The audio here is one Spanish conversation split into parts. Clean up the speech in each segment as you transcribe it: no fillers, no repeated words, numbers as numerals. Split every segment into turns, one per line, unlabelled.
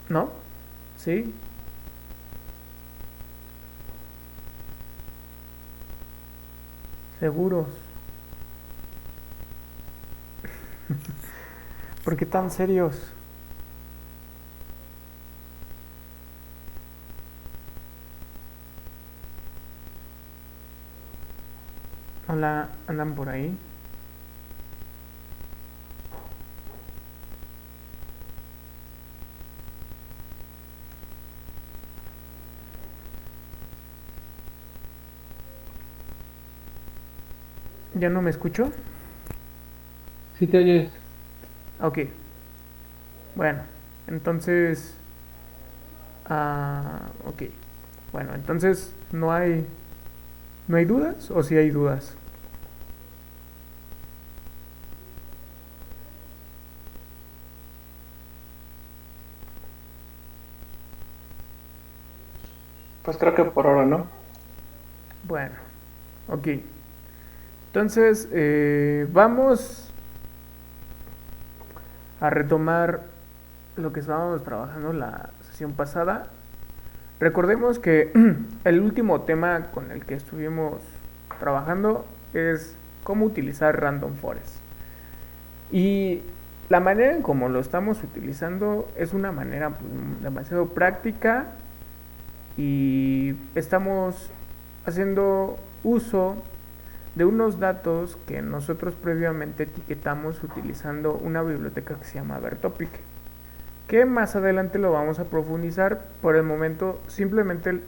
¿No? ¿Sí? ¿Seguros? ¿Por qué tan serios? Hola, ¿andan por ahí? ¿Ya no me escucho?
Si te oyes,
Ok, bueno, entonces... ok. Bueno, entonces no hay dudas o sí hay dudas.
pues creo que por ahora no.
Bueno, ok. Entonces, vamos a retomar lo que estábamos trabajando la sesión pasada. Recordemos que el último tema con el que estuvimos trabajando es cómo utilizar Random Forest. Y la manera en cómo lo estamos utilizando es una manera pues, demasiado práctica y estamos haciendo uso de unos datos que nosotros previamente etiquetamos utilizando una biblioteca que se llama Vertopic, que más adelante lo vamos a profundizar. Por el momento simplemente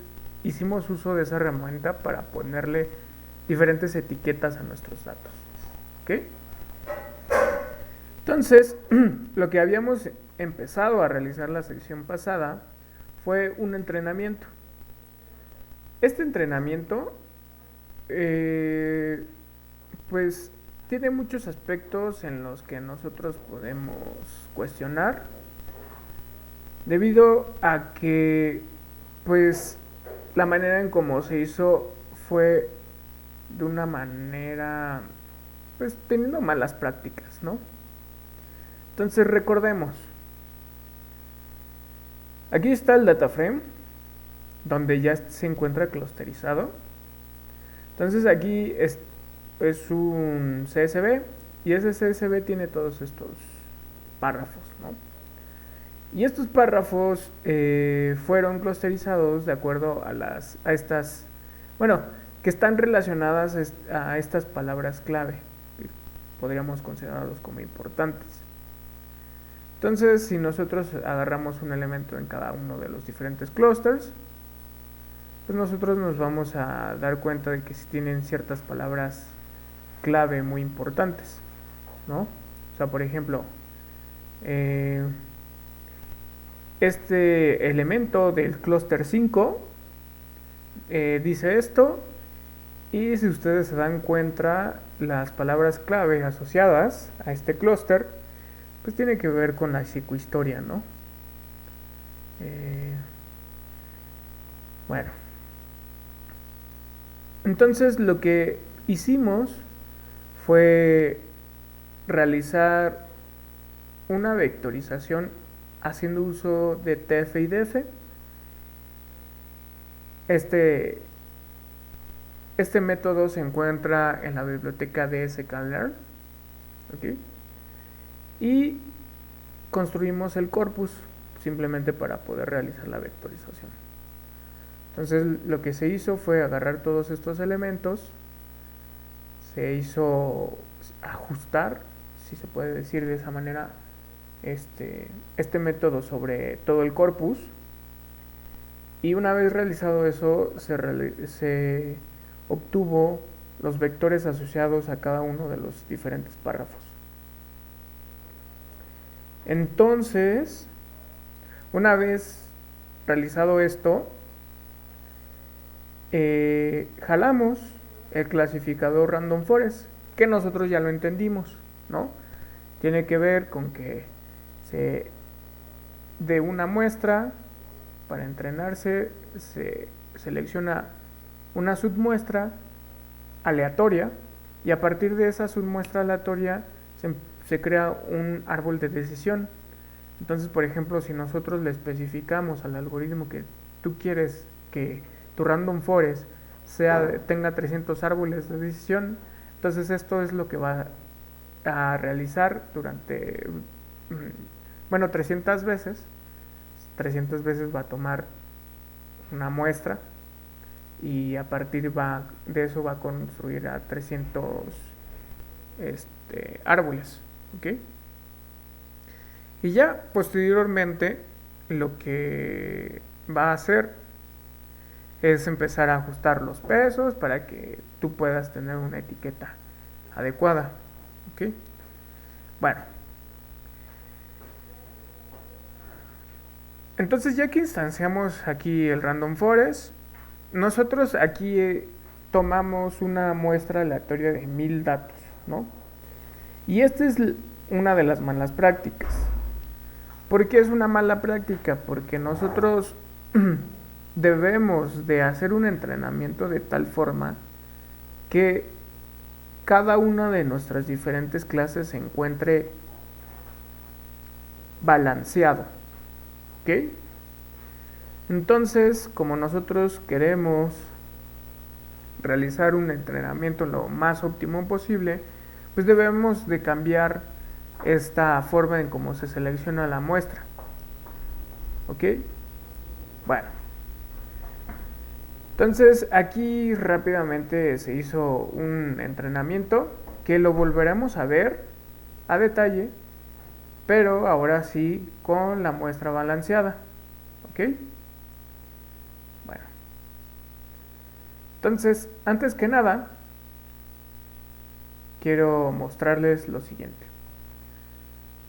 hicimos uso de esa herramienta para ponerle diferentes etiquetas a nuestros datos. ¿Ok? Entonces, lo que habíamos empezado a realizar la sección pasada fue un entrenamiento. Este entrenamiento, eh, pues, tiene muchos aspectos en los que nosotros podemos cuestionar, debido a que, pues, la manera en cómo se hizo fue de una manera, pues, teniendo malas prácticas, ¿no? Entonces, recordemos, aquí está el data frame, donde ya se encuentra clusterizado. Entonces aquí es un CSV y ese CSV tiene todos estos párrafos, ¿no? Y estos párrafos fueron clusterizados de acuerdo a estas, bueno, que están relacionadas a estas palabras clave, que podríamos considerarlos como importantes. Entonces, si nosotros agarramos un elemento en cada uno de los diferentes clusters, pues nosotros nos vamos a dar cuenta de que si tienen ciertas palabras clave muy importantes, ¿no? O sea, por ejemplo, eh, este elemento del clúster 5 dice esto, y si ustedes se dan cuenta, las palabras clave asociadas a este clúster, pues tiene que ver con la psicohistoria, ¿no? Eh, bueno, entonces lo que hicimos fue realizar una vectorización haciendo uso de TF y DF. Este, este método se encuentra en la biblioteca de sklearn, ¿okay? Y construimos el corpus simplemente para poder realizar la vectorización. Entonces lo que se hizo fue agarrar todos estos elementos, se hizo ajustar, si se puede decir de esa manera, este método sobre todo el corpus. Y una vez realizado eso, se obtuvo los vectores asociados a cada uno de los diferentes párrafos. Entonces, una vez realizado esto, jalamos el clasificador Random Forest, que nosotros ya lo entendimos, ¿no? Tiene que ver con que se de una muestra, para entrenarse, se selecciona una submuestra aleatoria y a partir de esa submuestra aleatoria se crea un árbol de decisión Entonces, por ejemplo, si nosotros le especificamos al algoritmo que tú quieres que tu random forest tenga 300 árboles de decisión, entonces esto es lo que va a realizar durante, bueno, 300 veces. 300 veces va a tomar una muestra y a partir de eso va a construir a 300 árboles. ¿Ok? Y ya posteriormente lo que va a hacer es empezar a ajustar los pesos para que tú puedas tener una etiqueta adecuada. ¿Ok? Bueno, entonces ya que instanciamos aquí el random forest, nosotros aquí tomamos una muestra aleatoria de 1000 datos, ¿no? Y esta es una de las malas prácticas. ¿Por qué es una mala práctica? Porque nosotros debemos de hacer un entrenamiento de tal forma que cada una de nuestras diferentes clases se encuentre balanceado. ¿Ok? Entonces, como nosotros queremos realizar un entrenamiento lo más óptimo posible, pues debemos de cambiar esta forma en cómo se selecciona la muestra. ¿Ok? Bueno. Entonces aquí rápidamente se hizo un entrenamiento que lo volveremos a ver a detalle, pero ahora sí con la muestra balanceada. ¿Ok? Bueno. Entonces, antes que nada, quiero mostrarles lo siguiente.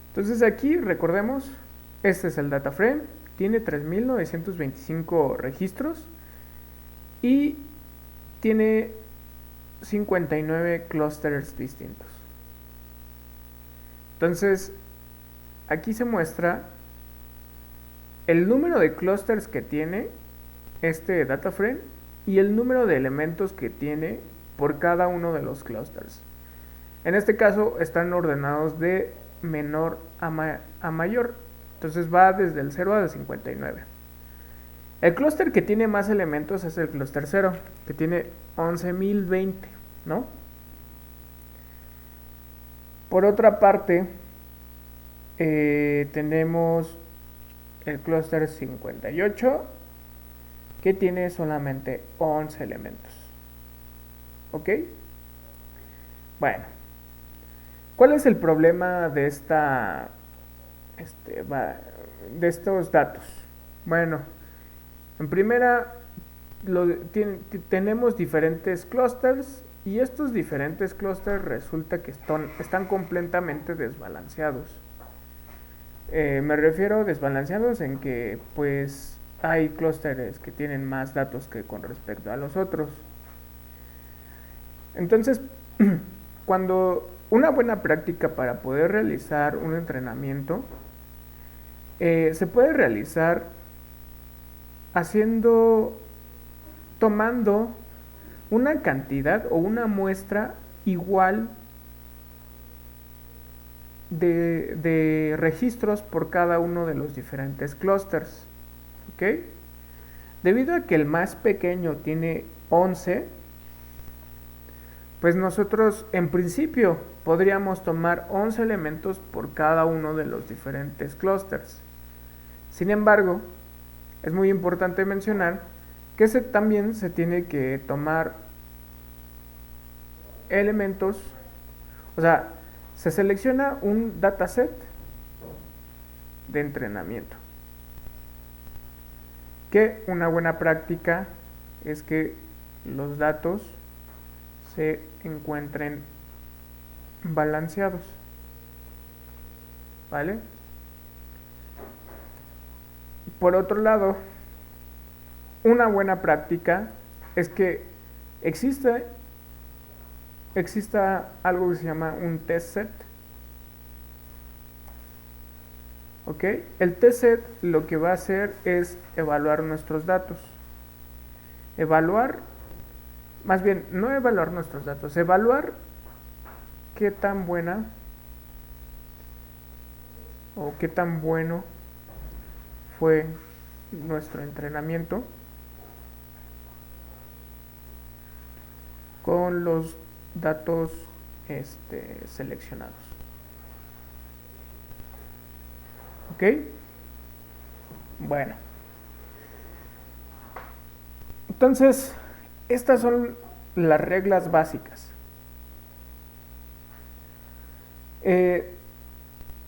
Entonces aquí, recordemos, este es el data frame, tiene 3925 registros y tiene 59 clusters distintos. Entonces, aquí se muestra el número de clusters que tiene este data frame y el número de elementos que tiene por cada uno de los clusters. En este caso están ordenados de menor a mayor, entonces va desde el 0 al 59. El clúster que tiene más elementos es el clúster 0, que tiene 11.020, ¿no? Por otra parte, tenemos el clúster 58, que tiene solamente 11 elementos. ¿Ok? Bueno, ¿cuál es el problema de de estos datos? Bueno, en primera, tenemos diferentes clusters y estos diferentes clusters resulta que están completamente desbalanceados. Me refiero a desbalanceados en que pues hay clústeres que tienen más datos que con respecto a los otros. Entonces, cuando una buena práctica para poder realizar un entrenamiento se puede realizar tomando una cantidad o una muestra igual de registros por cada uno de los diferentes clusters. ¿Ok? Debido a que el más pequeño tiene 11, pues nosotros en principio podríamos tomar 11 elementos por cada uno de los diferentes clusters. Sin embargo, es muy importante mencionar que también se tiene que tomar elementos, o sea, se selecciona un dataset de entrenamiento. Que una buena práctica es que los datos se encuentren balanceados. ¿Vale? Por otro lado, una buena práctica es que exista algo que se llama un test set. ¿Ok? El test set lo que va a hacer es evaluar nuestros datos. Más bien, no evaluar nuestros datos, evaluar qué tan buena o qué tan bueno fue nuestro entrenamiento con los datos seleccionados. ¿Ok? Bueno. Entonces, estas son las reglas básicas.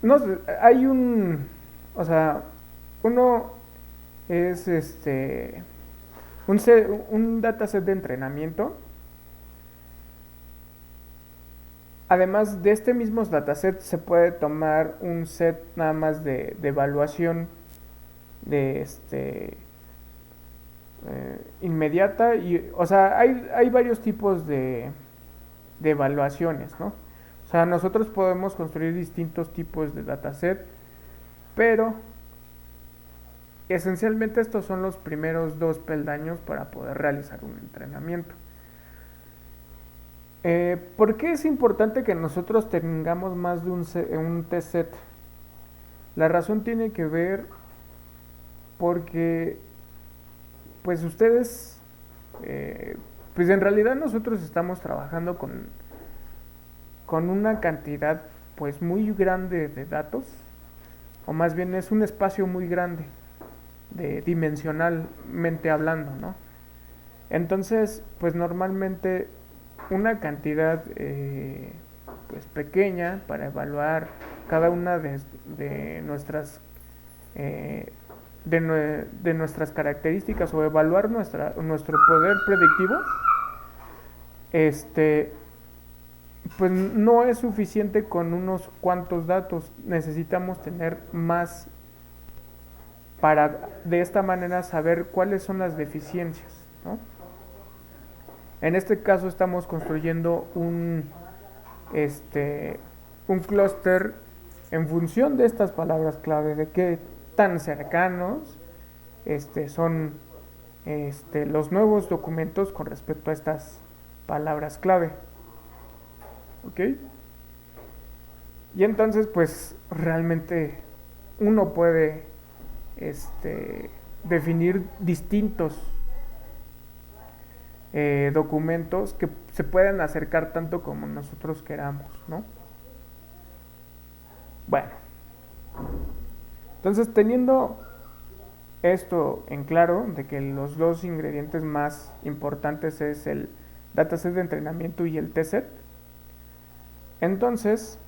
No, hay o sea, uno es un dataset de entrenamiento. Además de este mismo dataset se puede tomar un set nada más de evaluación de inmediata o sea, hay varios tipos de evaluaciones, ¿no? O sea, nosotros podemos construir distintos tipos de dataset, pero esencialmente estos son los primeros dos peldaños para poder realizar un entrenamiento. ¿Por qué es importante que nosotros tengamos más de un test set? La razón tiene que ver porque pues ustedes, pues en realidad nosotros estamos trabajando con una cantidad pues muy grande de datos, o más bien es un espacio muy grande, dimensionalmente hablando, ¿no? Entonces, pues normalmente una cantidad pues pequeña para evaluar cada una de nuestras de nuestras características o evaluar nuestro poder predictivo, pues no es suficiente con unos cuantos datos, necesitamos tener más para de esta manera saber cuáles son las deficiencias, ¿no? En este caso estamos construyendo un clúster en función de estas palabras clave, de qué tan cercanos son los nuevos documentos con respecto a estas palabras clave. ¿Ok? Y entonces pues realmente uno puede definir distintos documentos que se pueden acercar tanto como nosotros queramos, ¿no? Bueno, entonces teniendo esto en claro, de que los dos ingredientes más importantes es el dataset de entrenamiento y el test set, entonces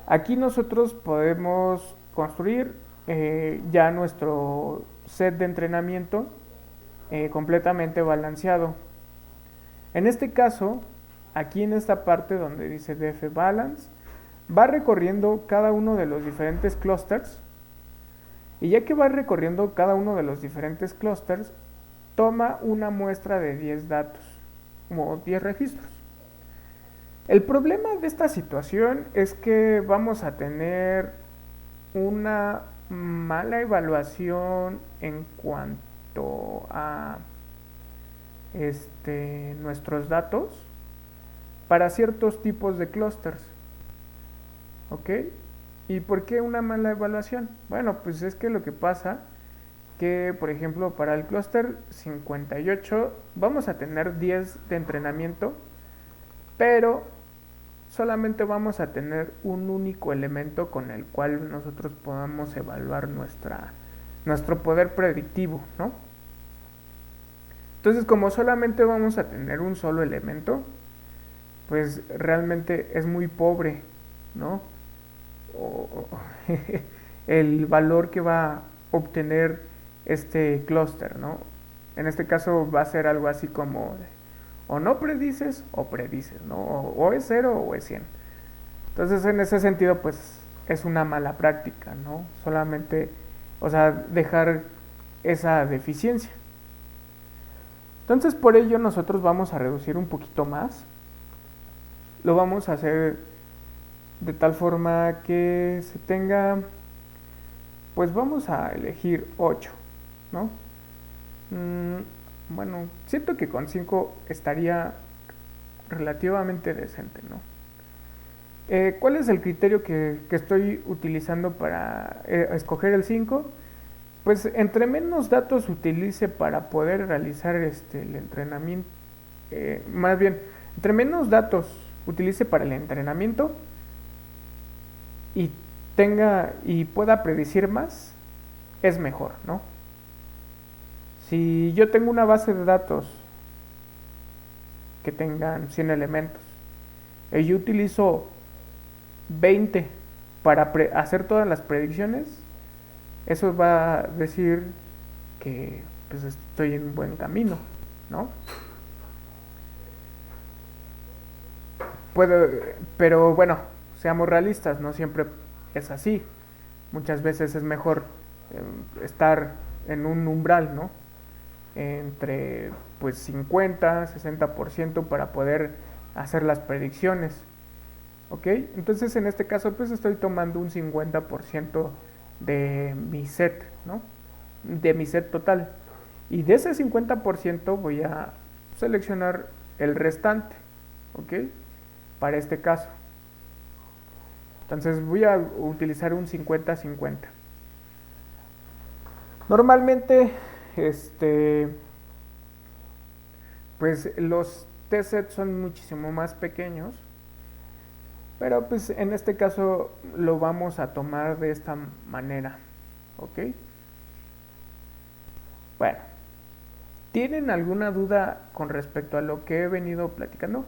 aquí nosotros podemos construir ya nuestro set de entrenamiento completamente balanceado. En este caso, aquí en esta parte donde dice df balance, va recorriendo cada uno de los diferentes clusters, y ya que va recorriendo cada uno de los diferentes clusters, toma una muestra de 10 datos, como 10 registros. El problema de esta situación es que vamos a tener una mala evaluación en cuanto a nuestros datos para ciertos tipos de clusters. ¿Ok? ¿Y por qué una mala evaluación? Bueno, pues es que lo que pasa que, por ejemplo, para el clúster 58 vamos a tener 10 de entrenamiento, pero solamente vamos a tener un único elemento con el cual nosotros podamos evaluar nuestro poder predictivo, ¿no? Entonces, como solamente vamos a tener un solo elemento, pues realmente es muy pobre, ¿no? El valor que va a obtener este clúster, ¿no? En este caso va a ser algo así como o no predices o predices, ¿no? O es 0 o es 100. Entonces en ese sentido pues es una mala práctica, ¿no? Solamente, o sea, dejar esa deficiencia. Entonces por ello nosotros vamos a reducir un poquito más. Lo vamos a hacer de tal forma que se tenga, pues vamos a elegir 8, ¿no? Bueno, siento que con 5 estaría relativamente decente, ¿no? ¿Cuál es el criterio que estoy utilizando para escoger el 5? Pues entre menos datos utilice para poder realizar el entrenamiento, más bien, entre menos datos utilice para el entrenamiento y y pueda predecir más, es mejor, ¿no? Si yo tengo una base de datos que tengan 100 elementos y yo utilizo 20 para hacer todas las predicciones, eso va a decir que pues estoy en un buen camino, ¿no? Puedo, pero bueno, seamos realistas, no siempre es así. Muchas veces es mejor estar en un umbral, ¿no? Entre pues 50, 60% para poder hacer las predicciones. ¿Ok? Entonces en este caso pues estoy tomando un 50% de mi set, ¿no? De mi set total. Y de ese 50% voy a seleccionar el restante, ¿ok? Para este caso. Entonces voy a utilizar un 50-50. Normalmente, pues los test sets son muchísimo más pequeños, pero pues en este caso lo vamos a tomar de esta manera, ¿ok? Bueno, ¿tienen alguna duda con respecto a lo que he venido platicando?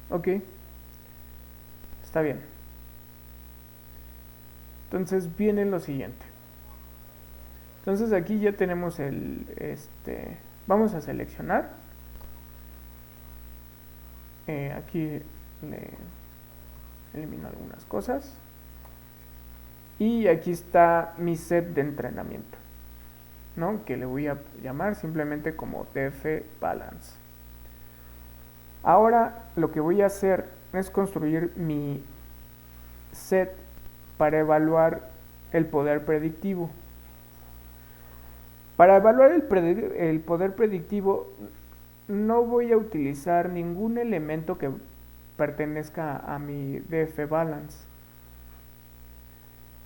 Ok, está bien. Entonces viene lo siguiente. Entonces aquí ya tenemos vamos a seleccionar. Aquí le elimino algunas cosas. Y aquí está mi set de entrenamiento, ¿no? Que le voy a llamar simplemente como DF Balance. Ahora lo que voy a hacer es construir mi set para evaluar el poder predictivo. Para evaluar el poder predictivo no voy a utilizar ningún elemento que pertenezca a mi DF Balance.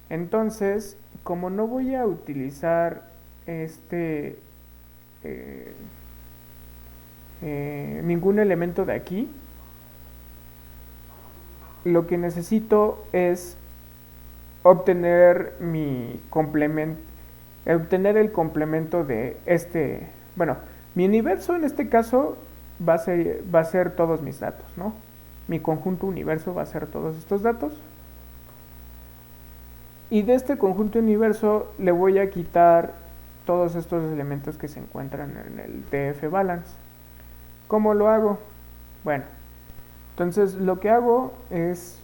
Entonces, como no voy a utilizar ningún elemento de aquí, lo que necesito es obtener obtener el complemento de bueno, mi universo en este caso va a ser todos mis datos, ¿no? Mi conjunto universo va a ser todos estos datos. Y de este conjunto universo le voy a quitar todos estos elementos que se encuentran en el DF Balance. ¿Cómo lo hago? Bueno, entonces lo que hago es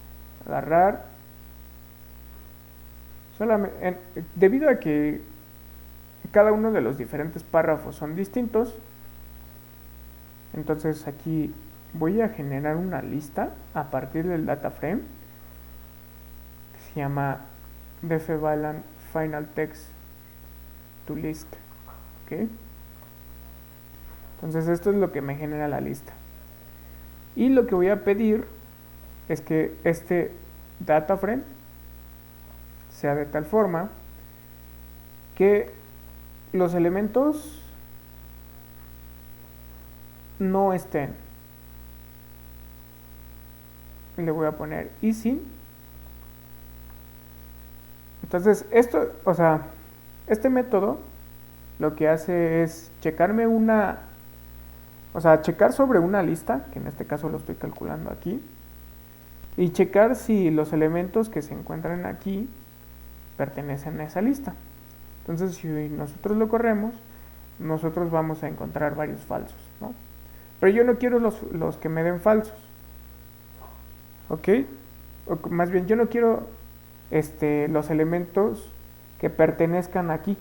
agarrar solamente, debido a que cada uno de los diferentes párrafos son distintos, entonces aquí voy a generar una lista a partir del data frame que se llama DF Balance Final Text to List. ¿Ok? Entonces esto es lo que me genera la lista. Y lo que voy a pedir es que este data frame sea de tal forma que los elementos no estén. Le voy a poner easy. Entonces esto, o sea, este método lo que hace es checar sobre una lista, que en este caso lo estoy calculando aquí, y checar si los elementos que se encuentran aquí pertenecen a esa lista. Entonces si nosotros lo corremos, nosotros vamos a encontrar varios falsos, ¿no? Pero yo no quiero los que me den falsos, ¿ok? O más bien yo no quiero los elementos que pertenezcan aquí,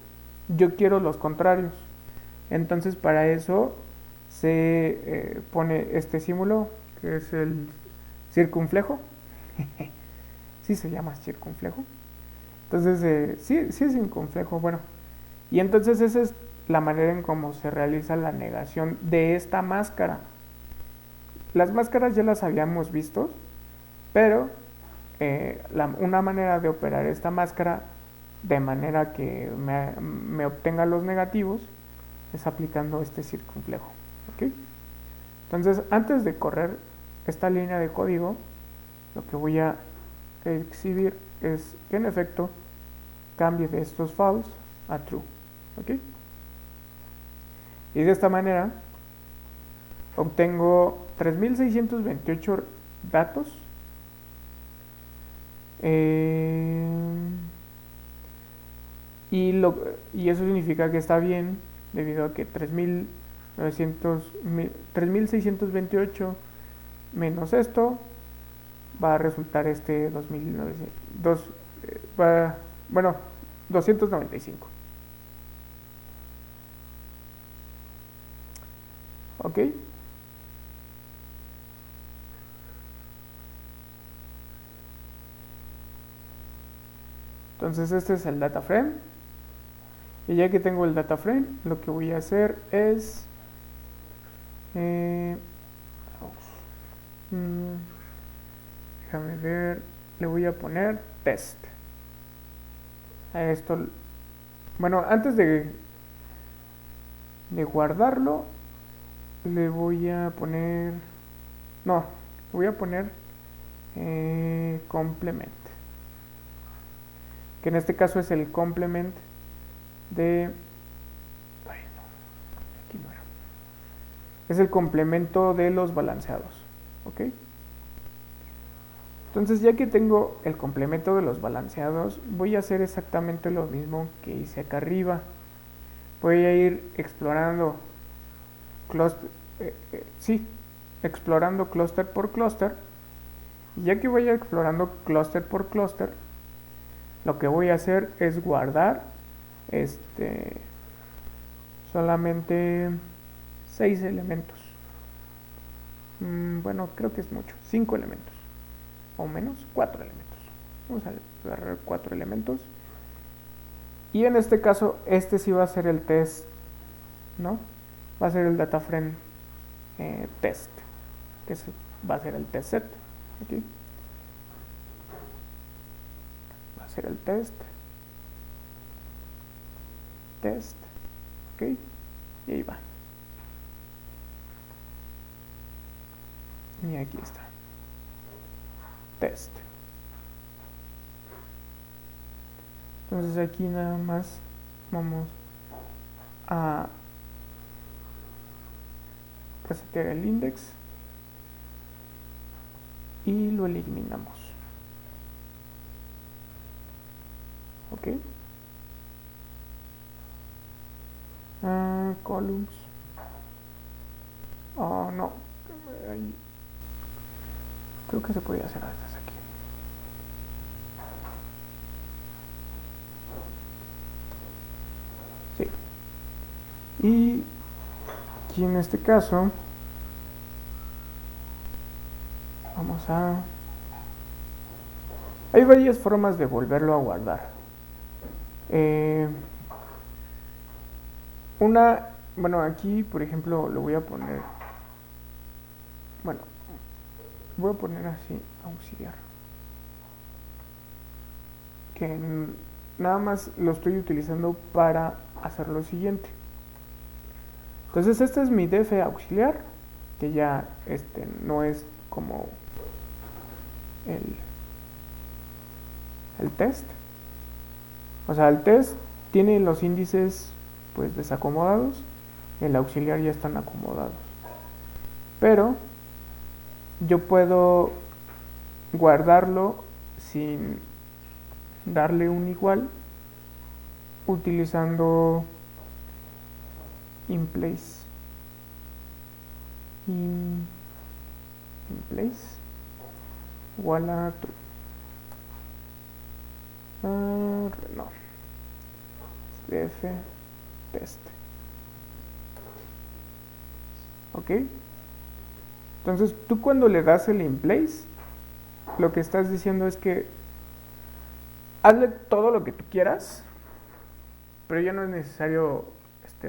yo quiero los contrarios. Entonces para eso se pone este símbolo que es el circunflejo. Sí se llama circunflejo. Entonces, sí es incomplejo, bueno. Y entonces esa es la manera en cómo se realiza la negación de esta máscara. Las máscaras ya las habíamos visto, pero una manera de operar esta máscara de manera que me obtenga los negativos es aplicando este circunflejo. ¿Ok? Entonces, antes de correr esta línea de código, lo que voy a exhibir es que en efecto cambie de estos false a true. ¿Ok? Y de esta manera obtengo 3628 datos. Y eso significa que está bien, debido a que 3628 menos esto va a resultar este 2900, bueno, 295. ¿Ok? Entonces este es el data frame. Y ya que tengo el data frame, lo que voy a hacer es déjame ver, le voy a poner test a esto. Bueno, antes de guardarlo, le voy a poner, no, le voy a poner complement, que en este caso es el complement de, bueno, aquí no era, es el complemento de los balanceados. ¿Ok? Entonces, ya que tengo el complemento de los balanceados, voy a hacer exactamente lo mismo que hice acá arriba. Voy a ir explorando explorando clúster por clúster. Y ya que vaya explorando clúster por clúster, lo que voy a hacer es guardar solamente 6 elementos. Bueno, creo que es mucho, 5 elementos o menos, 4 elementos. Vamos a agarrar 4 elementos. Y en este caso, este sí va a ser el test, ¿no? Va a ser el data frame test, que va a ser el test set. Aquí va a ser el test, ok, y ahí va. Y aquí está, test. Entonces aquí nada más vamos a resetear el index y lo eliminamos. Ok. Columns. Oh, no. Creo que se podía hacer desde aquí. Sí. Y aquí en este caso vamos a... Hay varias formas de volverlo a guardar. Bueno, aquí por ejemplo lo voy a poner, bueno, voy a poner así, auxiliar, que nada más lo estoy utilizando para hacer lo siguiente. Entonces este es mi def auxiliar, que ya no es como el test. O sea, el test tiene los índices pues desacomodados, el auxiliar ya están acomodados. Pero yo puedo guardarlo sin darle un igual utilizando inPlace. inPlace igual a true. No, df test. Ok. Entonces tú cuando le das el inPlace, lo que estás diciendo es que hazle todo lo que tú quieras, pero ya no es necesario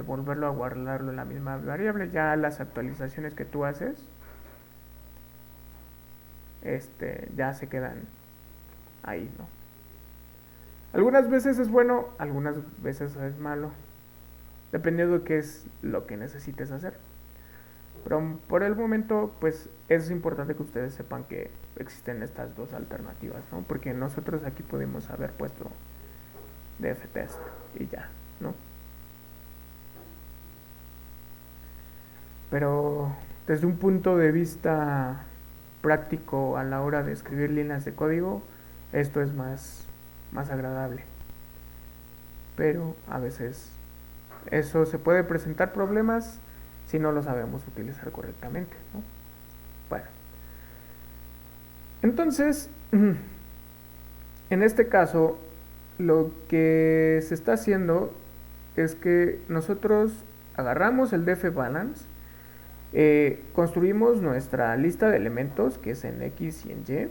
volverlo a guardarlo en la misma variable. Ya las actualizaciones que tú haces ya se quedan ahí, ¿no? Algunas veces es bueno, algunas veces es malo, dependiendo de qué es lo que necesites hacer. Pero por el momento, pues es importante que ustedes sepan que existen estas dos alternativas, ¿no? Porque nosotros aquí pudimos haber puesto dftest y ya, ¿no? Pero desde un punto de vista práctico a la hora de escribir líneas de código, esto es más agradable. Pero a veces eso se puede presentar problemas si no lo sabemos utilizar correctamente, ¿no? Bueno, entonces, en este caso, lo que se está haciendo es que nosotros agarramos el df balance, construimos nuestra lista de elementos, que es en X y en Y,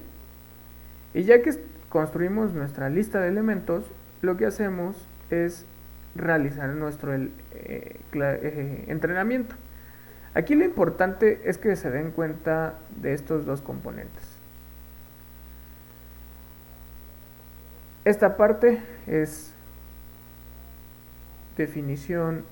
y ya que construimos nuestra lista de elementos, lo que hacemos es realizar nuestro entrenamiento. Aquí lo importante es que se den cuenta de estos dos componentes. Esta parte es definición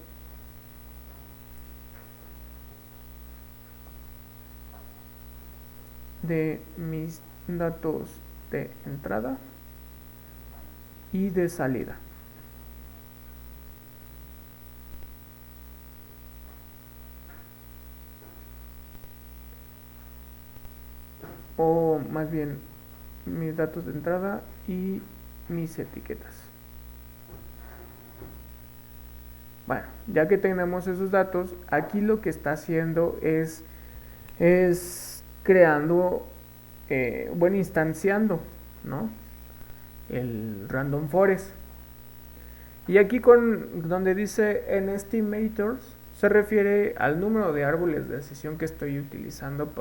de mis datos de entrada y de salida. O más bien mis datos de entrada y mis etiquetas. Bueno, ya que tenemos esos datos, aquí lo que está haciendo es creando, bueno, instanciando, ¿no? El random forest. Y aquí donde dice nestimators, se refiere al número de árboles de decisión que estoy utilizando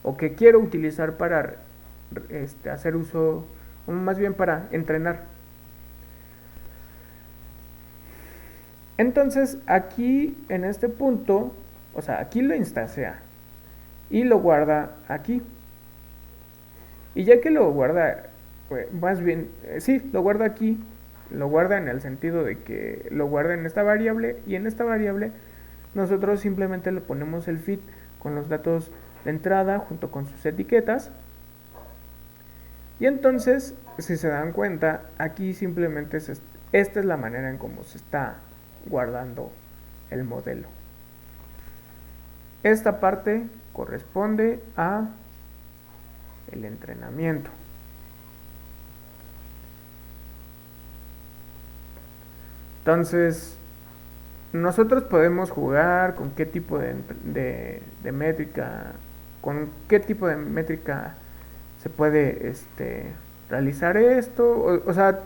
o que quiero utilizar para hacer uso, o más bien para entrenar. Entonces aquí en este punto, o sea, aquí lo instancia y lo guarda aquí. Y ya que lo guarda, pues, más bien, sí, lo guarda aquí, lo guarda en el sentido de que lo guarda en esta variable, y en esta variable nosotros simplemente le ponemos el feed con los datos de entrada junto con sus etiquetas. Y entonces, si se dan cuenta, aquí simplemente esta es la manera en cómo se está guardando el modelo. Esta parte corresponde a el entrenamiento. Entonces, nosotros podemos jugar con qué tipo de métrica, con qué tipo de métrica se puede realizar esto, o sea,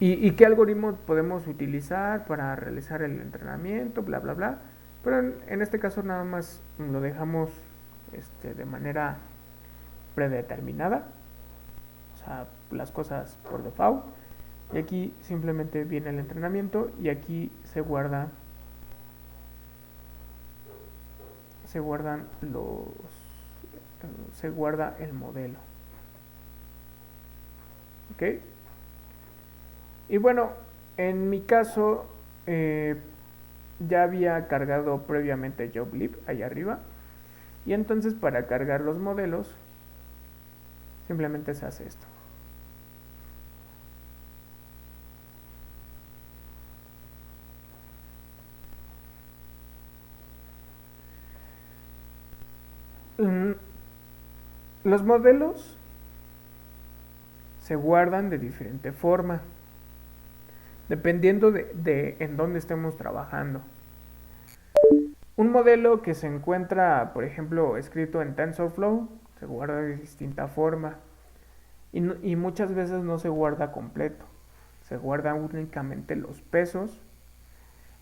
y qué algoritmo podemos utilizar para realizar el entrenamiento, bla, bla, bla. Pero en este caso nada más lo dejamos de manera predeterminada, o sea, las cosas por default. Y aquí simplemente viene el entrenamiento y aquí se guardan se guarda el modelo. ¿Ok? Y bueno, en mi caso ya había cargado previamente joblib ahí arriba, y entonces para cargar los modelos simplemente se hace esto. Los modelos se guardan de diferente forma, dependiendo de en dónde estemos trabajando. Un modelo que se encuentra, por ejemplo, escrito en TensorFlow, se guarda de distinta forma. Y muchas veces no se guarda completo. Se guarda únicamente los pesos.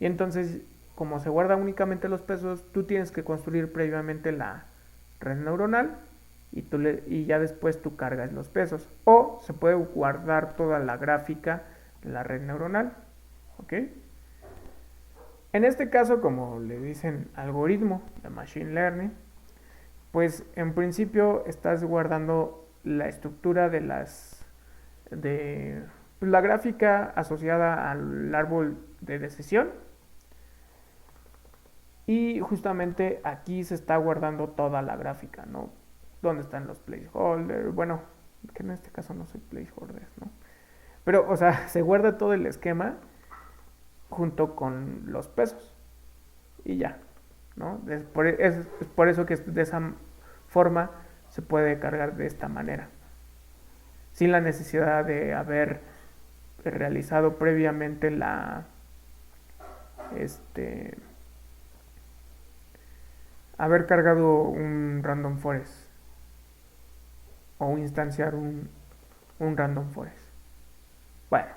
Y entonces, como se guarda únicamente los pesos, tú tienes que construir previamente la red neuronal y ya después tú cargas los pesos. O se puede guardar toda la gráfica de la red neuronal. ¿Ok? En este caso, como le dicen algoritmo de Machine Learning, pues en principio estás guardando la estructura de la gráfica asociada al árbol de decisión. Y justamente aquí se está guardando toda la gráfica, ¿no? ¿Dónde están los placeholders? Bueno, que en este caso no soy placeholders, ¿no? Pero, o sea, se guarda todo el esquema junto con los pesos. Y ya, ¿no? Es por eso que de esa forma se puede cargar de esta manera. Sin la necesidad de haber realizado previamente haber cargado un random forest o instanciar un random forest. Bueno,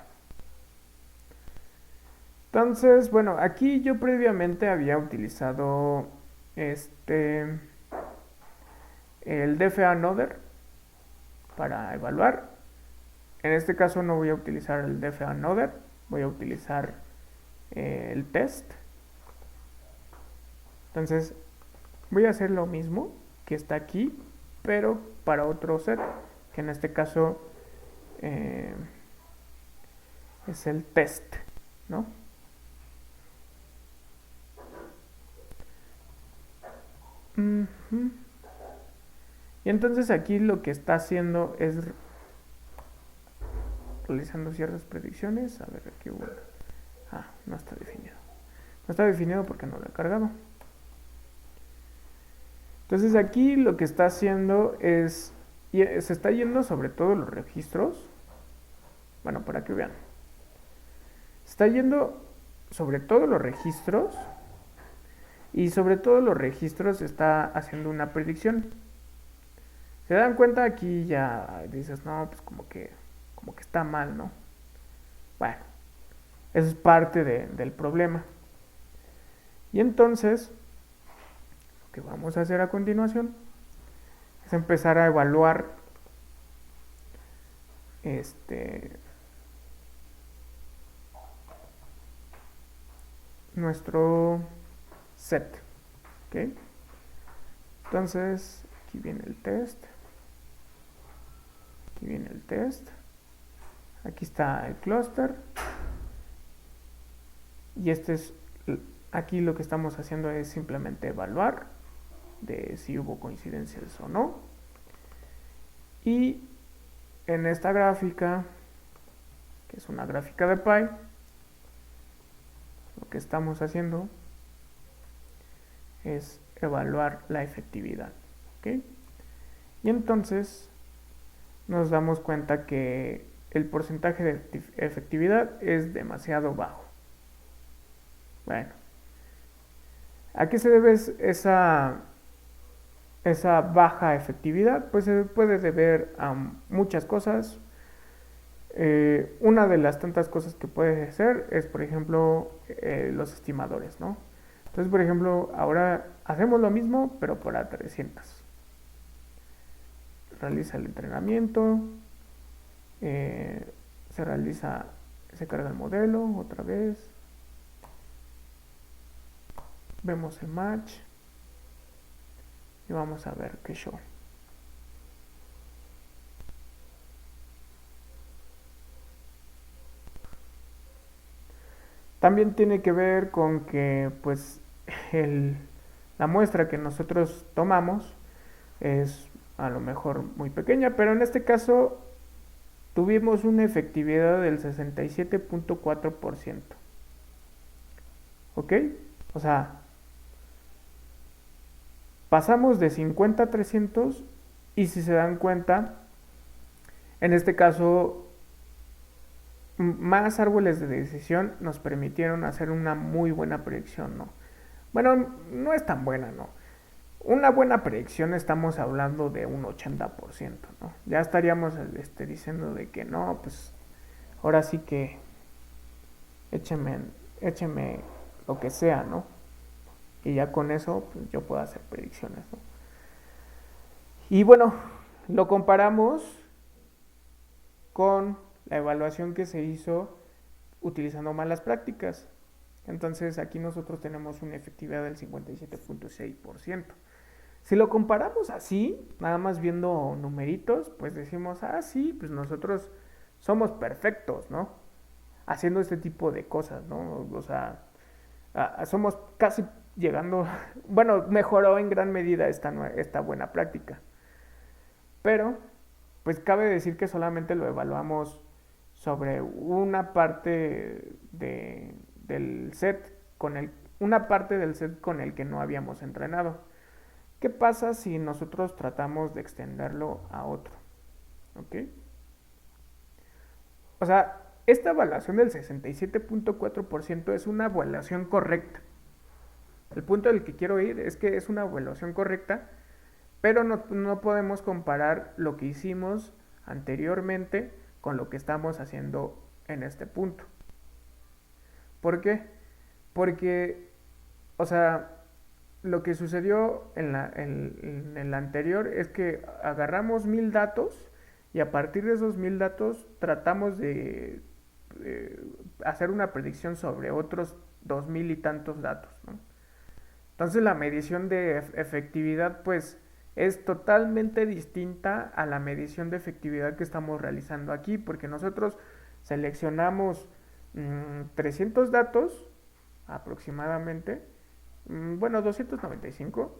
entonces, bueno, aquí yo previamente había utilizado el DFA-Noder para evaluar. En este caso no voy a utilizar el DFA-Noder, voy a utilizar el test. Entonces voy a hacer lo mismo que está aquí, pero para otro set, que en este caso es el test, ¿no? Y entonces aquí lo que está haciendo es realizando ciertas predicciones. A ver, aquí hubo. No está definido. No está definido porque no lo he cargado. Entonces aquí lo que está haciendo es, se está yendo sobre todo los registros. Bueno, para que vean. Se está yendo sobre todo los registros. Y sobre todo los registros está haciendo una predicción. ¿Se dan cuenta? Aquí ya dices, no, pues como que está mal, ¿no? Bueno, eso es parte del problema. Y entonces, lo que vamos a hacer a continuación es empezar a evaluar nuestro set. ¿Ok? Entonces, aquí viene el test. Aquí viene el test. Aquí está el clúster. Y aquí lo que estamos haciendo es simplemente evaluar de si hubo coincidencias o no. Y en esta gráfica, que es una gráfica de Pi, lo que estamos haciendo es evaluar la efectividad. ¿Ok? Y entonces nos damos cuenta que el porcentaje de efectividad es demasiado bajo. Bueno, ¿a qué se debe esa baja efectividad? Pues se puede deber a muchas cosas. Una de las tantas cosas que puede ser es, por ejemplo, los estimadores, ¿no? Entonces, por ejemplo, ahora hacemos lo mismo, pero para 300. Realiza el entrenamiento, se carga el modelo otra vez, vemos el match y vamos a ver qué show. También tiene que ver con que pues la muestra que nosotros tomamos es a lo mejor muy pequeña, pero en este caso tuvimos una efectividad del 67.4%. ¿Ok? O sea, pasamos de 50 a 300 y si se dan cuenta, en este caso, más árboles de decisión nos permitieron hacer una muy buena predicción, ¿no? Bueno, no es tan buena, ¿no? Una buena predicción estamos hablando de un 80%, ¿no? Ya estaríamos diciendo de que no, pues ahora sí que écheme lo que sea, ¿no? Y ya con eso pues, yo puedo hacer predicciones, ¿no? Y bueno, lo comparamos con la evaluación que se hizo utilizando malas prácticas. Entonces aquí nosotros tenemos una efectividad del 57.6%. Si lo comparamos así, nada más viendo numeritos, pues decimos, ah, sí, pues nosotros somos perfectos, ¿no? Haciendo este tipo de cosas, ¿no? O sea, somos casi llegando, bueno, mejoró en gran medida esta buena práctica. Pero, pues cabe decir que solamente lo evaluamos sobre una parte del set una parte del set con el que no habíamos entrenado. ¿Qué pasa si nosotros tratamos de extenderlo a otro? ¿Ok? O sea, esta evaluación del 67.4% es una evaluación correcta. El punto al que quiero ir es que es una evaluación correcta, pero no podemos comparar lo que hicimos anteriormente con lo que estamos haciendo en este punto. ¿Por qué? Porque, o sea, lo que sucedió en el anterior es que agarramos 1000 datos y a partir de esos 1000 datos tratamos de hacer una predicción sobre otros 2000 y tantos datos, ¿no? Entonces la medición de efectividad pues es totalmente distinta a la medición de efectividad que estamos realizando aquí, porque nosotros seleccionamos 300 datos aproximadamente, bueno, 295,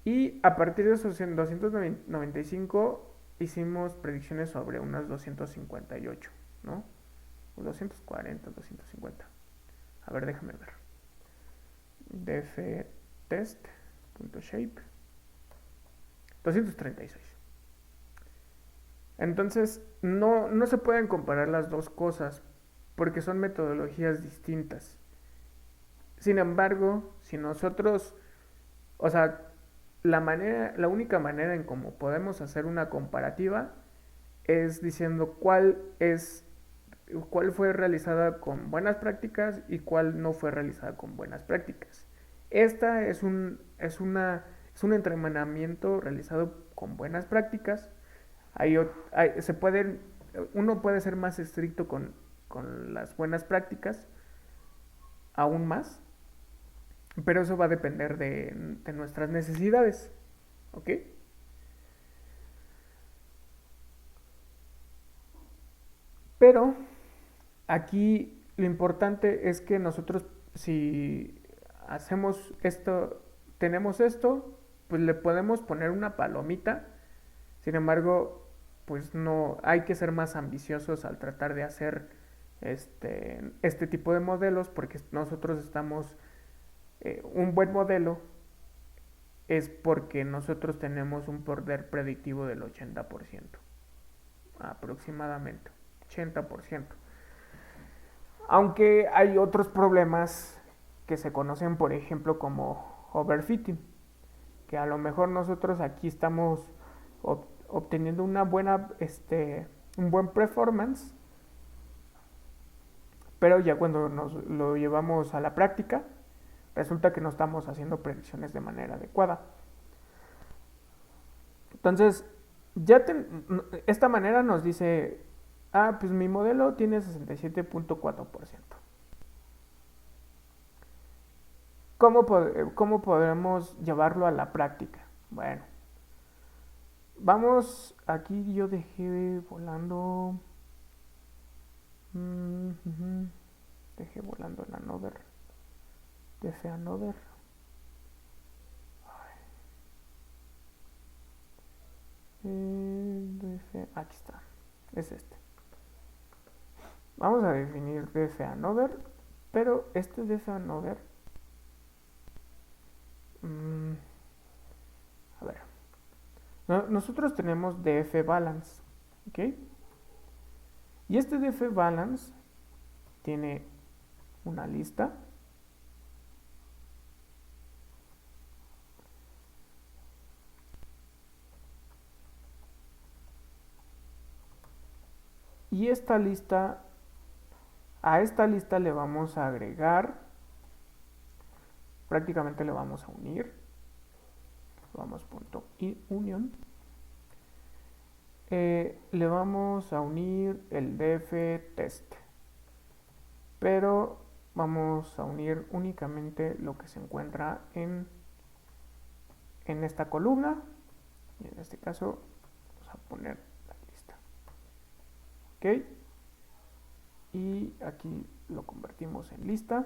y a partir de esos 295 hicimos predicciones sobre unas 258, ¿no? 240, 250. A ver, déjame ver. dftest.shape 236. Entonces, no se pueden comparar las dos cosas porque son metodologías distintas. Sin embargo, si nosotros, o sea, la única manera en cómo podemos hacer una comparativa es diciendo cuál fue realizada con buenas prácticas y cuál no fue realizada con buenas prácticas. Esta es un entrenamiento realizado con buenas prácticas. Uno puede ser más estricto con las buenas prácticas, aún más, pero eso va a depender de nuestras necesidades, ¿ok? Pero aquí lo importante es que nosotros, si hacemos esto, tenemos esto, pues le podemos poner una palomita. Sin embargo, pues no hay que ser más ambiciosos al tratar de hacer este tipo de modelos, porque nosotros estamos, un buen modelo es porque nosotros tenemos un poder predictivo del 80%, aproximadamente, 80%. Aunque hay otros problemas que se conocen, por ejemplo, como overfitting, que a lo mejor nosotros aquí estamos obteniendo un buen performance, pero ya cuando nos lo llevamos a la práctica, resulta que no estamos haciendo predicciones de manera adecuada. Entonces, esta manera nos dice, pues mi modelo tiene 67.4%. ¿Cómo podemos llevarlo a la práctica? Bueno, vamos, aquí yo dejé volando, dejé volando el another, df another, aquí está, es este. Vamos a definir df another, pero este df another, a ver, nosotros tenemos df balance, ¿ok? Y este df balance tiene una lista y a esta lista le vamos a agregar, prácticamente le vamos a unir, vamos punto union, le vamos a unir el def test, pero vamos a unir únicamente lo que se encuentra en esta columna, y en este caso vamos a poner la lista. Ok, y aquí lo convertimos en lista.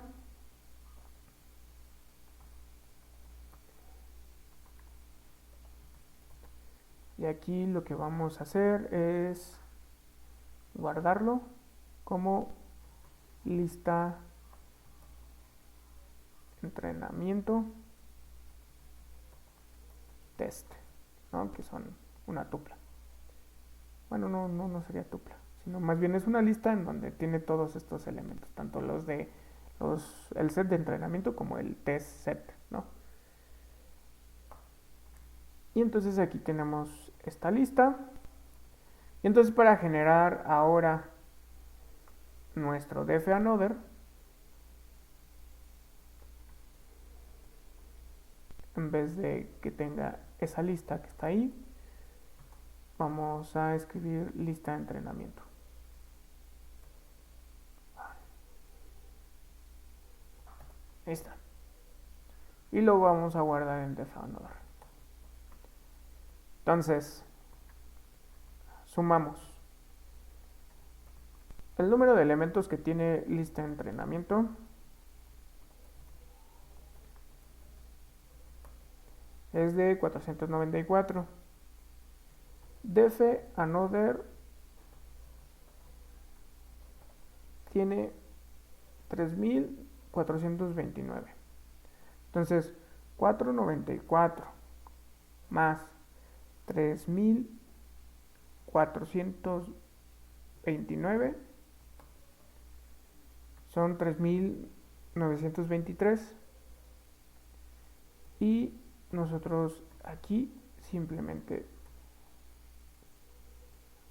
Y aquí lo que vamos a hacer es guardarlo como lista entrenamiento test, ¿no? Que son una tupla. Bueno, no sería tupla, sino más bien es una lista en donde tiene todos estos elementos, tanto el set de entrenamiento como el test set, ¿no? Y entonces aquí tenemos esta lista. Y entonces para generar ahora nuestro def another, en vez de que tenga esa lista que está ahí, vamos a escribir lista de entrenamiento. Ahí está. Y lo vamos a guardar en def another. Entonces, sumamos el número de elementos que tiene lista de entrenamiento es de 494. Def another tiene 3429. Entonces, 494 más 3429 son 3923. Y nosotros aquí simplemente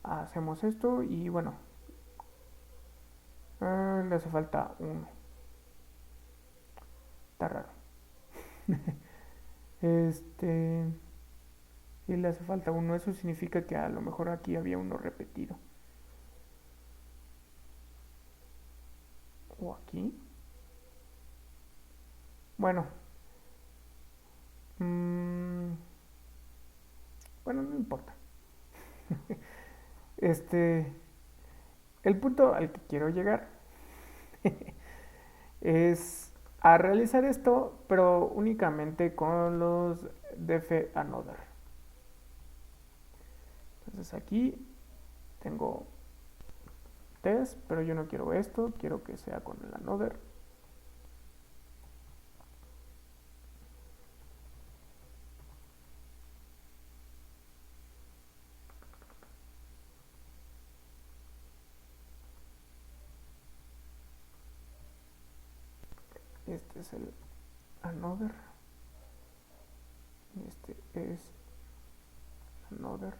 hacemos esto y bueno, le hace falta 1. Está raro. Y le hace falta 1. Eso significa que a lo mejor aquí había 1 repetido. O aquí. Bueno. Bueno, no importa. El punto al que quiero llegar es a realizar esto, pero únicamente con los def another. Entonces aquí tengo test, pero yo no quiero esto, quiero que sea con el another. Este es el another. Y este es another.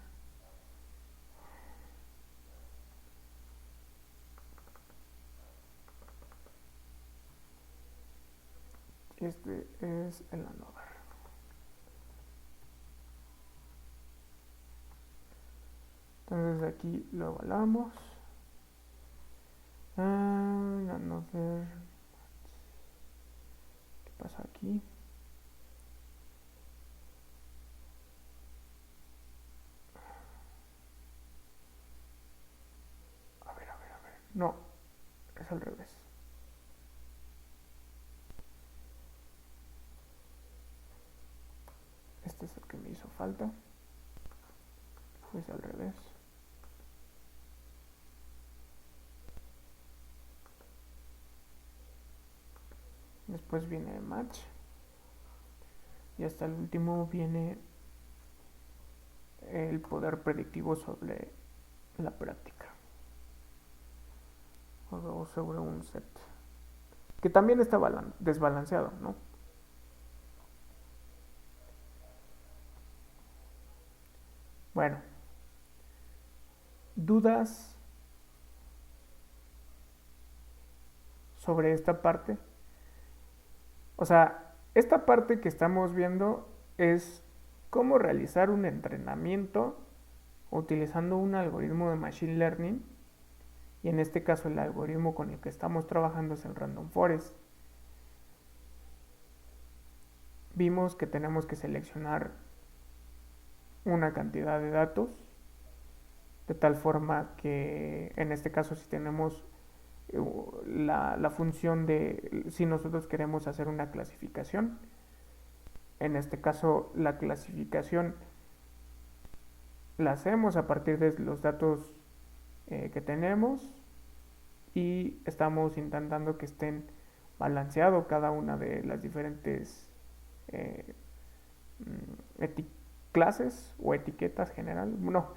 Este es el another. Entonces aquí lo evaluamos. Another. ¿Qué pasa aquí? A ver. No, es al revés. Este es el que me hizo falta. Es al revés. Después viene match. Y hasta el último viene el poder predictivo sobre la práctica. O sobre un set. Que también está desbalanceado, ¿no? Bueno. ¿Dudas sobre esta parte? O sea, esta parte que estamos viendo es cómo realizar un entrenamiento utilizando un algoritmo de Machine Learning, y en este caso el algoritmo con el que estamos trabajando es el Random Forest. Vimos que tenemos que seleccionar una cantidad de datos, de tal forma que en este caso si tenemos la función de si nosotros queremos hacer una clasificación, en este caso la clasificación la hacemos a partir de los datos que tenemos, y estamos intentando que estén balanceado cada una de las diferentes eh, clases o etiquetas general. No,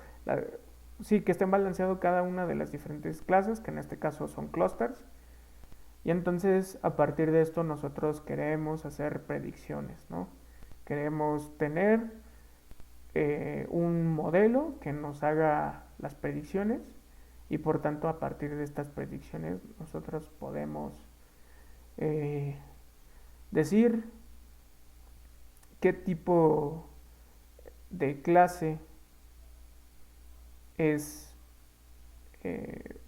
sí, que estén balanceado cada una de las diferentes clases, que en este caso son clusters. Y entonces a partir de esto nosotros queremos hacer predicciones, ¿no? Queremos tener un modelo que nos haga las predicciones, y por tanto a partir de estas predicciones nosotros podemos decir qué tipo de clase es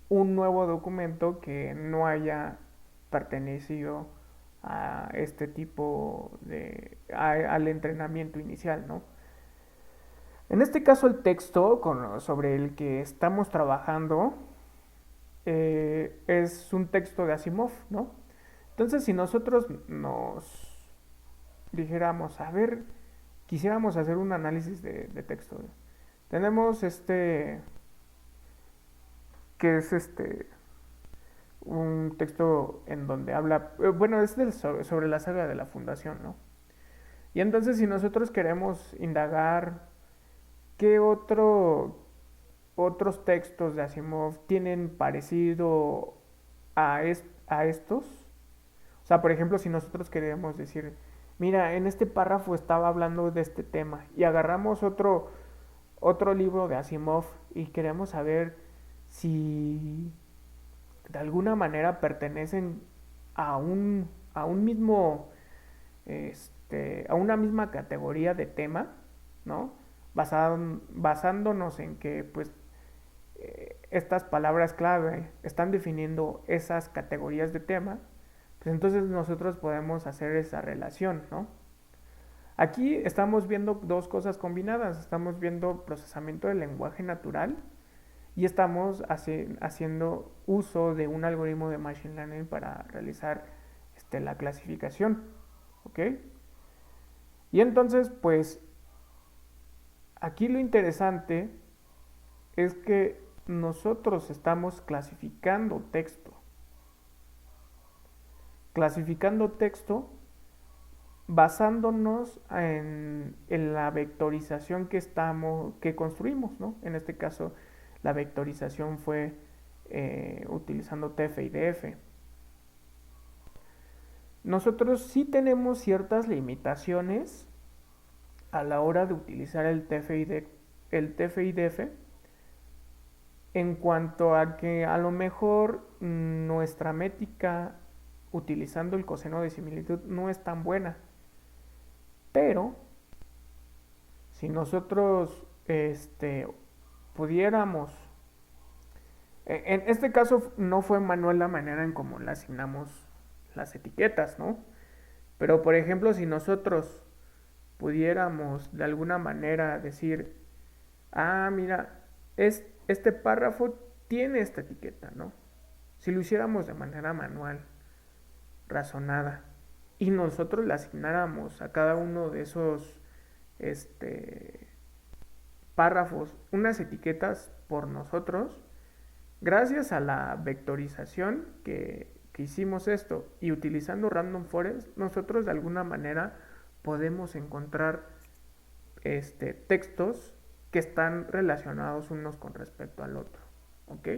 un nuevo documento que no haya pertenecido a este tipo de al entrenamiento inicial, ¿no? En este caso el texto sobre el que estamos trabajando es un texto de Asimov, ¿no? Entonces si nosotros nos dijéramos, a ver, quisiéramos hacer un análisis de texto, ¿no? Tenemos que es un texto en donde habla, bueno, es sobre la saga de la fundación, ¿no? Y entonces si nosotros queremos indagar qué otros textos de Asimov tienen parecido a estos, o sea, por ejemplo, si nosotros queremos decir, mira, en este párrafo estaba hablando de este tema, y agarramos otro libro de Asimov y queremos saber si de alguna manera pertenecen a un mismo, a una misma categoría de tema, ¿no? Basándonos en que, pues, estas palabras clave están definiendo esas categorías de tema, pues entonces nosotros podemos hacer esa relación, ¿no? Aquí estamos viendo dos cosas combinadas. Estamos viendo procesamiento del lenguaje natural y estamos haciendo uso de un algoritmo de Machine Learning para realizar la clasificación. ¿Ok? Y entonces, pues, aquí lo interesante es que nosotros estamos clasificando texto. Clasificando texto basándonos en la vectorización que construimos, ¿no? En este caso, la vectorización fue utilizando TF-IDF. Nosotros sí tenemos ciertas limitaciones a la hora de utilizar el TF-IDF en cuanto a que a lo mejor nuestra métrica utilizando el coseno de similitud no es tan buena. Pero si nosotros pudiéramos, en este caso no fue manual la manera en cómo le asignamos las etiquetas, ¿no? Pero por ejemplo, si nosotros pudiéramos de alguna manera decir, ah, mira, este párrafo tiene esta etiqueta, ¿no? Si lo hiciéramos de manera manual, razonada, y nosotros le asignáramos a cada uno de esos párrafos unas etiquetas por nosotros, gracias a la vectorización que hicimos esto y utilizando Random Forest, nosotros de alguna manera podemos encontrar textos que están relacionados unos con respecto al otro. ¿Ok?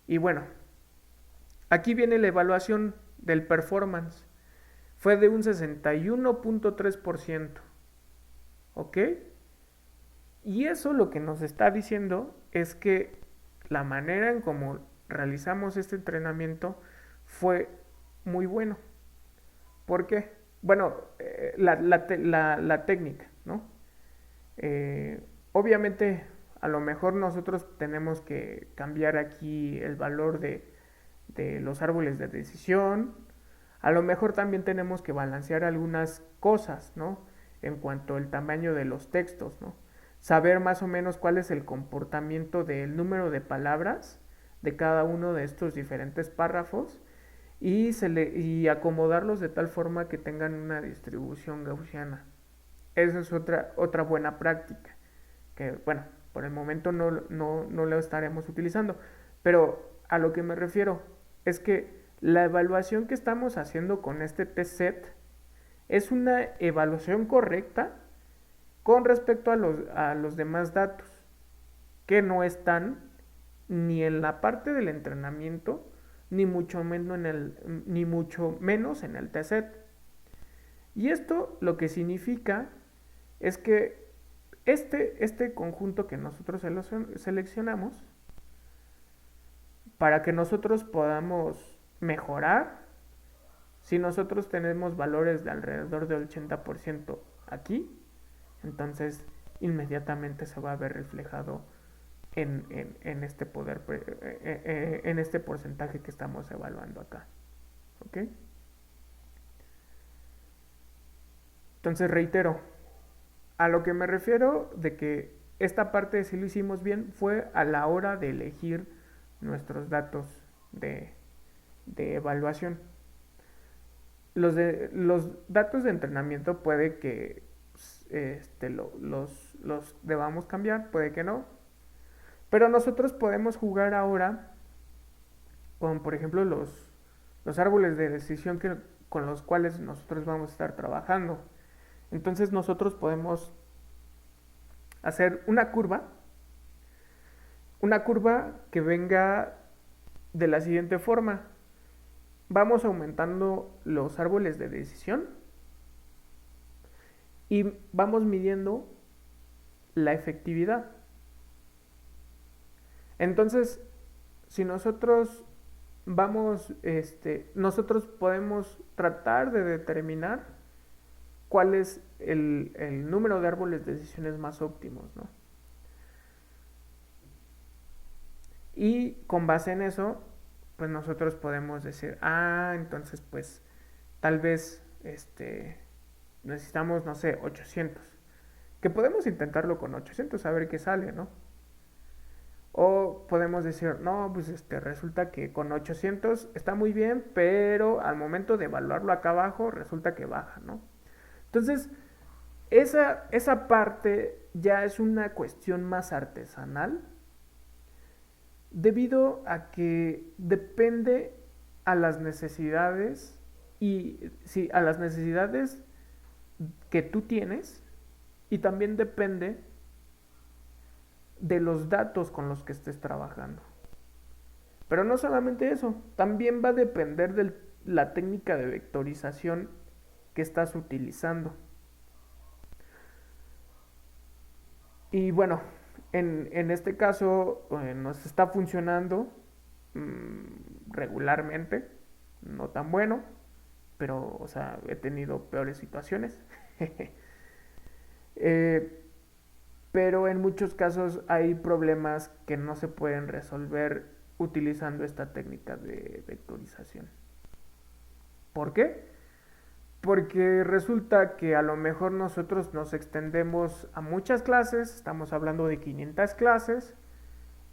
Y bueno, aquí viene la evaluación del performance. Fue de un 61.3%. ¿Ok? Y eso lo que nos está diciendo es que la manera en cómo realizamos este entrenamiento fue muy bueno. ¿Por qué? bueno, la técnica, ¿no? Obviamente, a lo mejor nosotros tenemos que cambiar aquí el valor de los árboles de decisión. A lo mejor también tenemos que balancear algunas cosas, ¿no? En cuanto al tamaño de los textos, ¿no? Saber más o menos cuál es el comportamiento del número de palabras de cada uno de estos diferentes párrafos y acomodarlos de tal forma que tengan una distribución gaussiana. Esa es otra buena práctica, que bueno, por el momento no lo estaremos utilizando. Pero a lo que me refiero es que la evaluación que estamos haciendo con este test set es una evaluación correcta con respecto a los demás datos, que no están ni en la parte del entrenamiento, ni mucho menos en el test set. Y esto lo que significa es que este conjunto que nosotros seleccionamos, para que nosotros podamos mejorar, si nosotros tenemos valores de alrededor del 80% aquí, entonces inmediatamente se va a ver reflejado en este poder, en este porcentaje que estamos evaluando acá. ¿Ok? Entonces reitero, a lo que me refiero de que esta parte sí lo hicimos bien fue a la hora de elegir nuestros datos de, de evaluación. Los datos de entrenamiento puede que los debamos cambiar, puede que no. Pero nosotros podemos jugar ahora con, por ejemplo, los árboles de decisión con los cuales nosotros vamos a estar trabajando. Entonces nosotros podemos hacer una curva que venga de la siguiente forma. Vamos aumentando los árboles de decisión y vamos midiendo la efectividad. Entonces, si nosotros podemos tratar de determinar cuál es el número de árboles de decisiones más óptimos, ¿no? Y con base en eso, pues nosotros podemos decir, entonces pues tal vez necesitamos, no sé, 800. Que podemos intentarlo con 800 a ver qué sale, ¿no? O podemos decir, no, pues resulta que con 800 está muy bien, pero al momento de evaluarlo acá abajo resulta que baja, ¿no? Entonces, esa parte ya es una cuestión más artesanal, debido a que depende a las necesidades y sí, a las necesidades que tú tienes, y también depende de los datos con los que estés trabajando. Pero no solamente eso, también va a depender de la técnica de vectorización que estás utilizando. Y bueno, en este caso nos está funcionando regularmente, no tan bueno, pero o sea, he tenido peores situaciones. eh, pero en muchos casos hay problemas que no se pueden resolver utilizando esta técnica de vectorización. ¿Por qué? Porque resulta que a lo mejor nosotros nos extendemos a muchas clases, estamos hablando de 500 clases,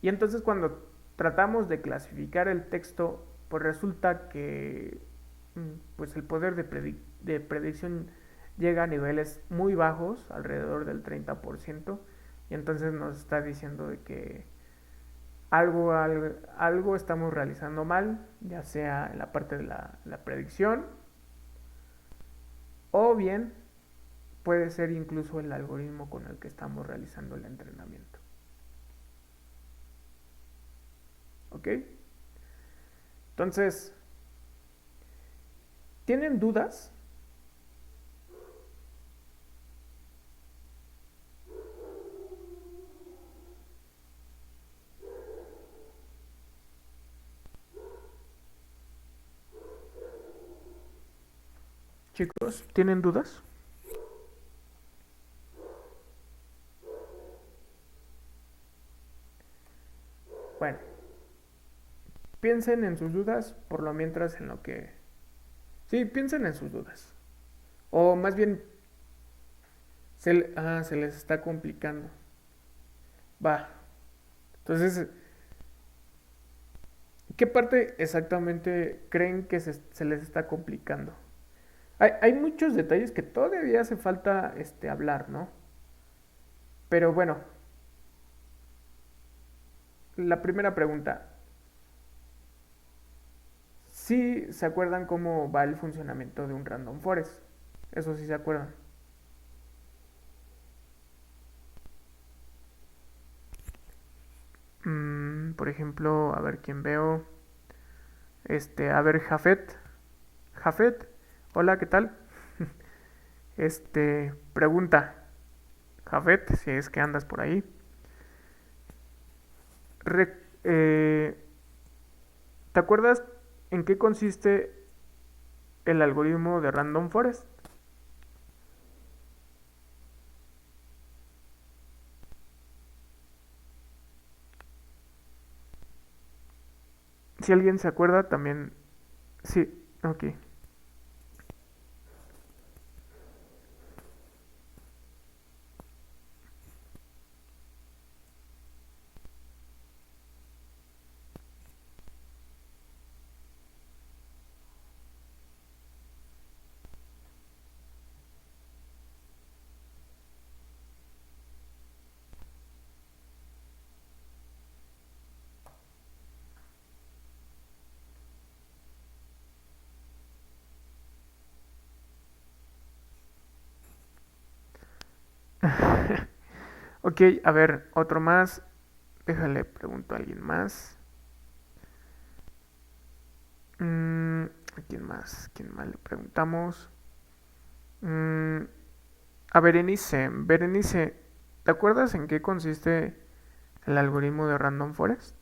y entonces cuando tratamos de clasificar el texto, pues resulta que pues el poder de predicción llega a niveles muy bajos, alrededor del 30%, y entonces nos está diciendo de que algo estamos realizando mal, ya sea en la parte de la predicción, o bien puede ser incluso el algoritmo con el que estamos realizando el entrenamiento. ¿Ok? Entonces, ¿tienen dudas? Chicos, ¿tienen dudas? Bueno, piensen en sus dudas por lo mientras en lo que... Sí, piensen en sus dudas. O más bien, se les está complicando. Va. Entonces, ¿qué parte exactamente creen que se les está complicando? Hay muchos detalles que todavía hace falta hablar, ¿no? Pero bueno, la primera pregunta. ¿Sí se acuerdan cómo va el funcionamiento de un random forest? Eso sí se acuerdan. Por ejemplo, a ver quién veo. A ver, Jafet. Jafet, hola, ¿qué tal? Pregunta. Jafet, si es que andas por ahí. Re- eh, ¿Te acuerdas en qué consiste el algoritmo de Random Forest? Si alguien se acuerda, también... Sí, ok. Ok, a ver, otro más. Déjale, pregunto a alguien más. ¿A quién más? ¿Quién más le preguntamos? Mm, a Berenice. Berenice, ¿te acuerdas en qué consiste el algoritmo de Random Forest?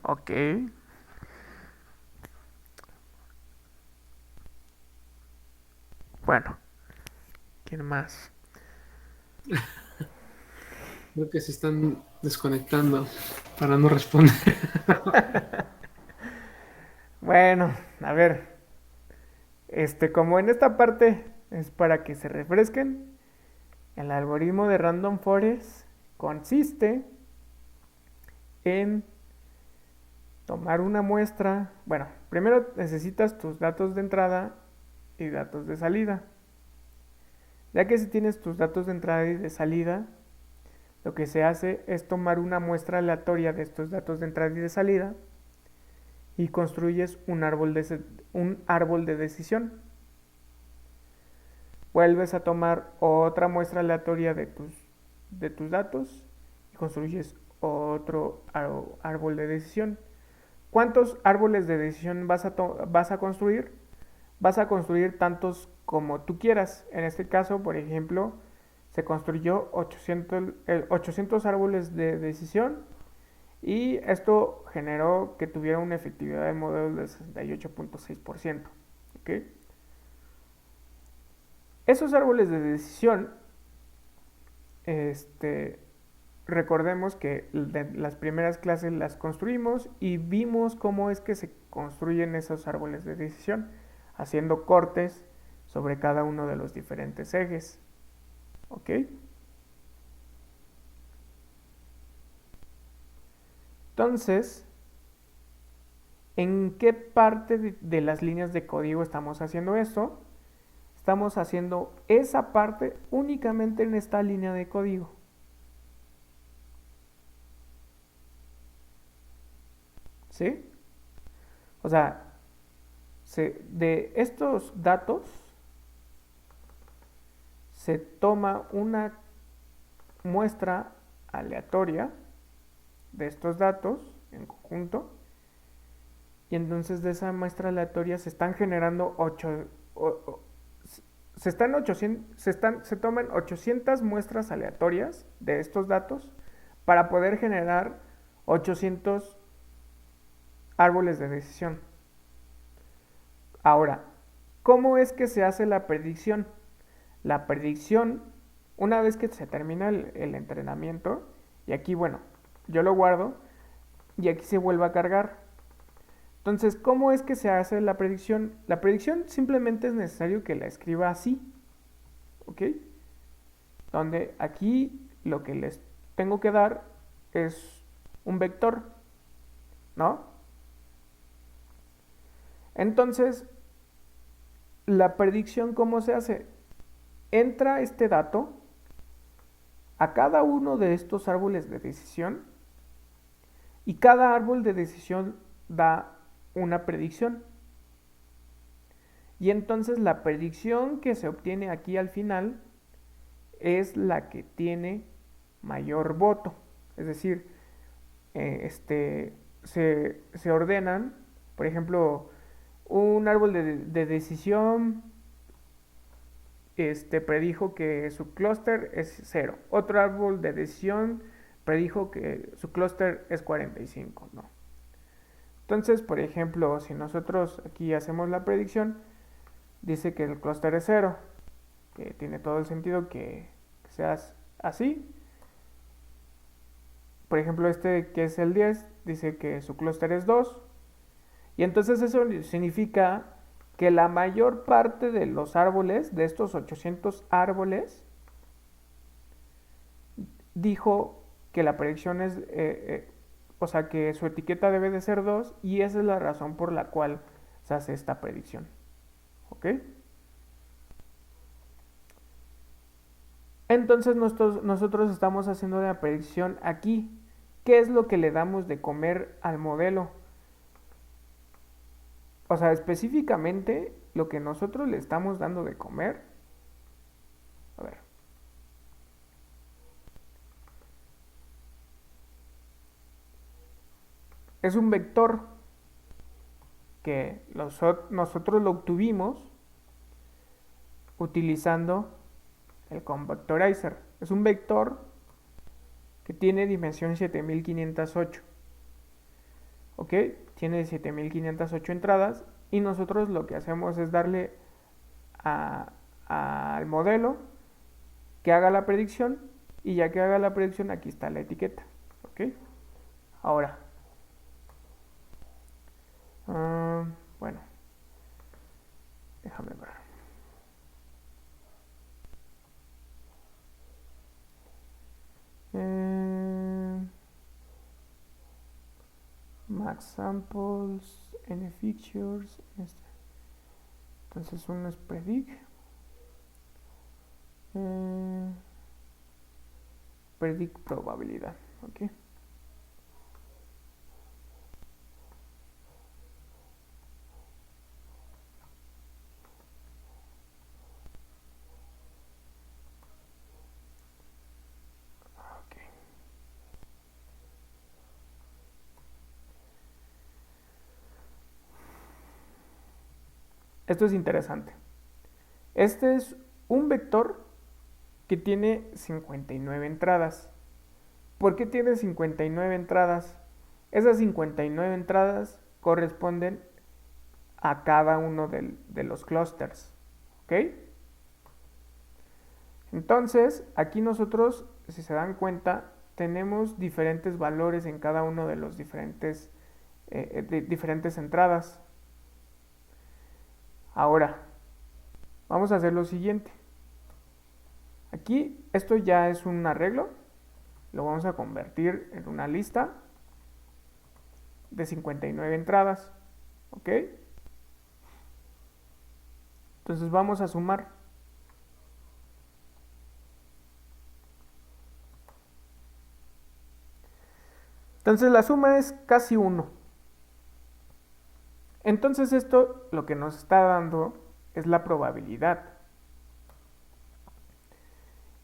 Ok. Bueno, ¿quién más?
Creo que se están desconectando para no responder.
Bueno, a ver. Como en esta parte es para que se refresquen, el algoritmo de Random Forest consiste en tomar una muestra. Bueno, primero necesitas tus datos de entrada y datos de salida. Ya que si tienes tus datos de entrada y de salida, lo que se hace es tomar una muestra aleatoria de estos datos de entrada y de salida y construyes un árbol de decisión. Vuelves a tomar otra muestra aleatoria de tus datos y construyes otro árbol de decisión. ¿Cuántos árboles de decisión vas a construir? Vas a construir tantos como tú quieras. En este caso, por ejemplo, se construyó 800 árboles de decisión y esto generó que tuviera una efectividad de modelos del 68.6%. ¿Ok? Esos árboles de decisión, este, recordemos que de las primeras clases las construimos y vimos cómo es que se construyen esos árboles de decisión, haciendo cortes sobre cada uno de los diferentes ejes. ¿Ok? Entonces, ¿en qué parte de las líneas de código estamos haciendo esto? Estamos haciendo esa parte únicamente en esta línea de código. ¿Sí? O sea, de estos datos se toma una muestra aleatoria de estos datos en conjunto y entonces de esa muestra aleatoria se están generando se toman 800 muestras aleatorias de estos datos para poder generar 800 árboles de decisión. Ahora, ¿cómo es que se hace la predicción? La predicción, una vez que se termina el entrenamiento, y aquí, bueno, yo lo guardo, y aquí se vuelve a cargar. Entonces, ¿cómo es que se hace la predicción? La predicción simplemente es necesario que la escriba así, ¿ok? Donde aquí lo que les tengo que dar es un vector, ¿no? Entonces, la predicción, ¿cómo se hace? Entra este dato a cada uno de estos árboles de decisión y cada árbol de decisión da una predicción. Y entonces la predicción que se obtiene aquí al final es la que tiene mayor voto. Es decir, se ordenan, por ejemplo, un árbol de decisión predijo que su clúster es 0. Otro árbol de decisión predijo que su clúster es 45, ¿no? Entonces, por ejemplo, si nosotros aquí hacemos la predicción, dice que el clúster es 0, que tiene todo el sentido que sea así. Por ejemplo, este que es el 10, dice que su clúster es 2. Y entonces eso significa que la mayor parte de los árboles, de estos 800 árboles, dijo que la predicción es, o sea, que su etiqueta debe de ser 2 y esa es la razón por la cual se hace esta predicción. ¿Ok? Entonces nosotros estamos haciendo la predicción aquí. ¿Qué es lo que le damos de comer al modelo? O sea, específicamente lo que nosotros le estamos dando de comer. A ver. Es un vector que nosotros lo obtuvimos utilizando el Convectorizer. Es un vector que tiene dimensión 7508. ¿Ok? Tiene 7508 entradas y nosotros lo que hacemos es darle al modelo que haga la predicción y ya que haga la predicción aquí está la etiqueta. ¿Ok? Ahora, bueno, déjame ver. Max samples, n features. Entonces uno es predict. Predict probabilidad. Ok. Esto es interesante. Este es un vector que tiene 59 entradas. ¿Por qué tiene 59 entradas? Esas 59 entradas corresponden a cada uno de los clusters. ¿Ok? Entonces, aquí nosotros, si se dan cuenta, tenemos diferentes valores en cada uno de los diferentes entradas. Ahora, vamos a hacer lo siguiente. Aquí, esto ya es un arreglo. Lo vamos a convertir en una lista de 59 entradas. ¿Ok? Entonces vamos a sumar. Entonces la suma es casi 1. Entonces esto lo que nos está dando es la probabilidad.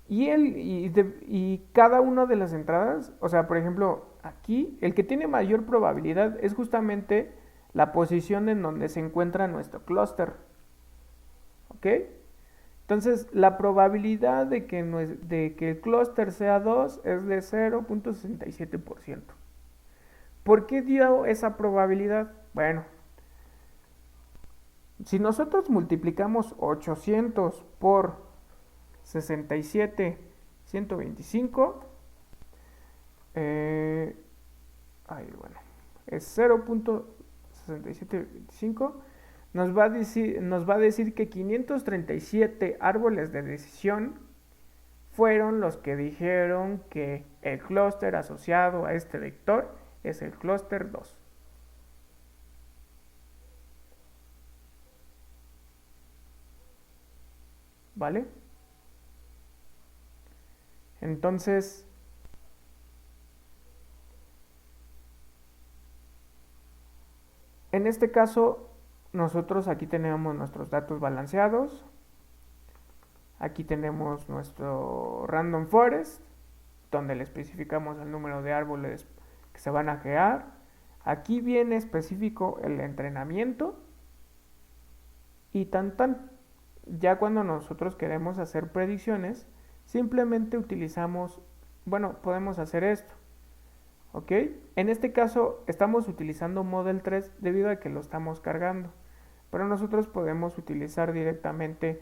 Y cada una de las entradas, o sea, por ejemplo, aquí el que tiene mayor probabilidad es justamente la posición en donde se encuentra nuestro clúster. ¿Ok? Entonces, la probabilidad de que el clúster sea 2 es de 0.67%. ¿Por qué dio esa probabilidad? Bueno, si nosotros multiplicamos 800 por 67.125, bueno, es 0.6725, nos va a decir que 537 árboles de decisión fueron los que dijeron que el clúster asociado a este vector es el clúster 2. ¿Vale? Entonces, en este caso, nosotros aquí tenemos nuestros datos balanceados. Aquí tenemos nuestro random forest, donde le especificamos el número de árboles que se van a crear. Aquí viene específico el entrenamiento. Y ya cuando nosotros queremos hacer predicciones, simplemente utilizamos, podemos hacer esto. ¿Ok? En este caso estamos utilizando Model 3 debido a que lo estamos cargando. Pero nosotros podemos utilizar directamente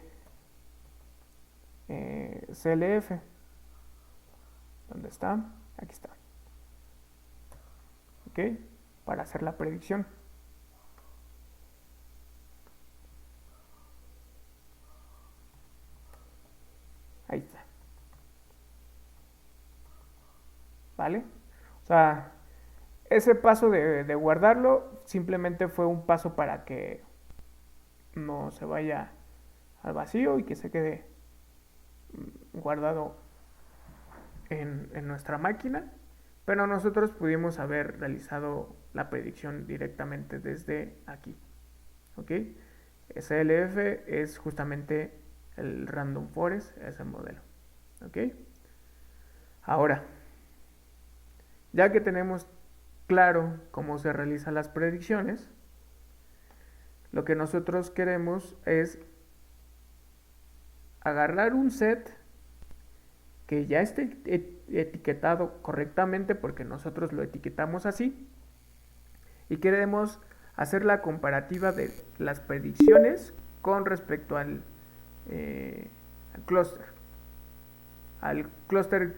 CLF. ¿Dónde está? Aquí está. ¿Ok? Para hacer la predicción. Ahí está. ¿Vale? O sea, ese paso de guardarlo simplemente fue un paso para que no se vaya al vacío y que se quede guardado en nuestra máquina. Pero nosotros pudimos haber realizado la predicción directamente desde aquí. ¿Ok? SLF es justamente el Random Forest, ese modelo. ¿Ok? Ahora, ya que tenemos claro cómo se realizan las predicciones, lo que nosotros queremos es agarrar un set que ya esté etiquetado correctamente porque nosotros lo etiquetamos así y queremos hacer la comparativa de las predicciones con respecto al clúster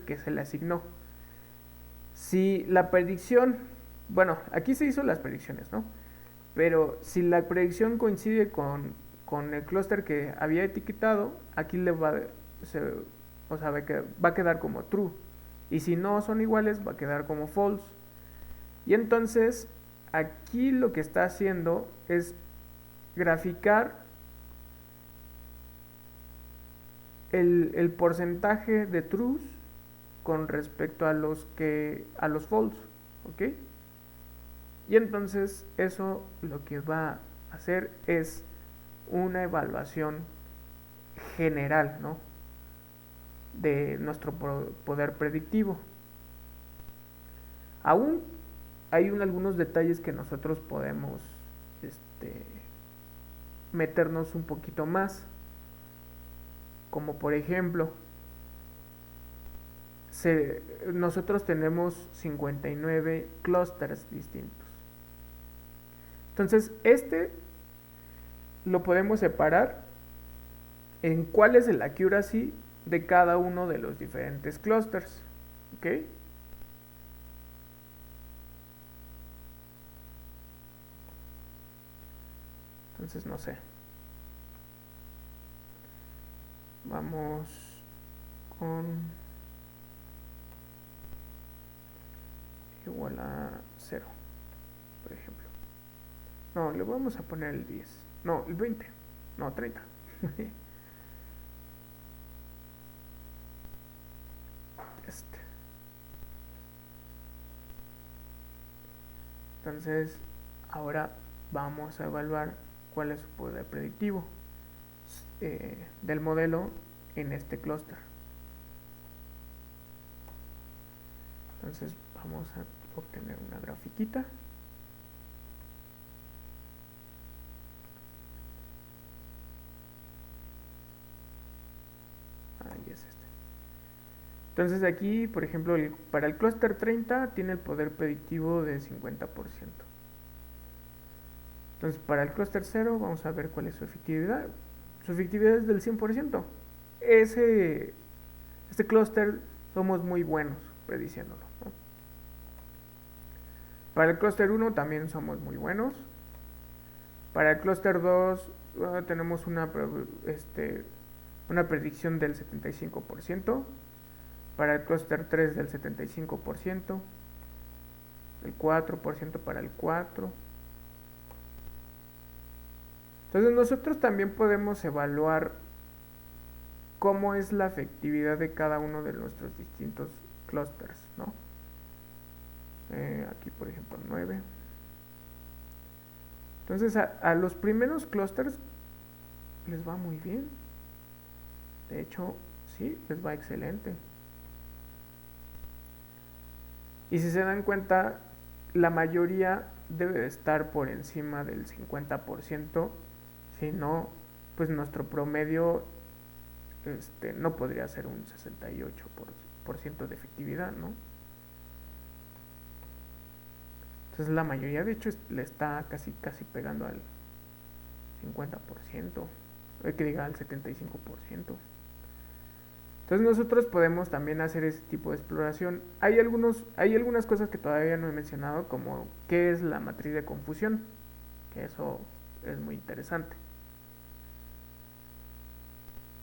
que se le asignó. Si la predicción, aquí se hizo las predicciones, ¿no? Pero si la predicción coincide con el clúster que había etiquetado, aquí va a quedar como true. Y si no son iguales, va a quedar como false. Y entonces, aquí lo que está haciendo es graficar el porcentaje de trues con respecto a los false. ¿Ok? Y entonces eso lo que va a hacer es una evaluación general, ¿no? De nuestro poder predictivo. Aún hay algunos detalles que nosotros podemos meternos un poquito más, como por ejemplo, nosotros tenemos 59 clústeres distintos. Entonces, lo podemos separar en cuál es el accuracy de cada uno de los diferentes clústeres. ¿Ok? Entonces, no sé. Vamos con igual a 0, por ejemplo. No, le vamos a poner el 10. No, el 20. No, 30. Entonces, ahora vamos a evaluar cuál es su poder predictivo del modelo en este clúster. Entonces, vamos a obtener una grafiquita. Entonces aquí, por ejemplo, para el clúster 30 tiene el poder predictivo de 50%. Entonces para el clúster 0 vamos a ver cuál es su efectividad. Su efectividad es del 100%. Este clúster somos muy buenos prediciéndolo, ¿no? Para el clúster 1 también somos muy buenos. Para el clúster 2 tenemos una predicción del 75%. Para el clúster 3 del 75%. El 4% para el 4. Entonces nosotros también podemos evaluar cómo es la efectividad de cada uno de nuestros distintos clústeres, ¿no? Aquí por ejemplo 9. Entonces a los primeros clústeres les va muy bien. De hecho, sí, les va excelente. Y si se dan cuenta, la mayoría debe de estar por encima del 50%. Si no, pues nuestro promedio no podría ser un 68% de efectividad, ¿no? Entonces la mayoría de hecho le está casi pegando al 50%, hay que diga al 75%. Entonces nosotros podemos también hacer ese tipo de exploración. Hay algunas cosas que todavía no he mencionado, como qué es la matriz de confusión, que eso es muy interesante.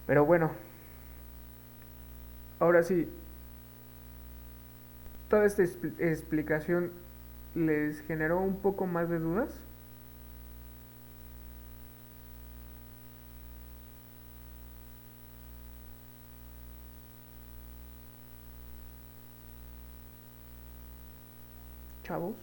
Pero bueno, ahora sí, toda esta explicación les generó un poco más de dudas. Chavos.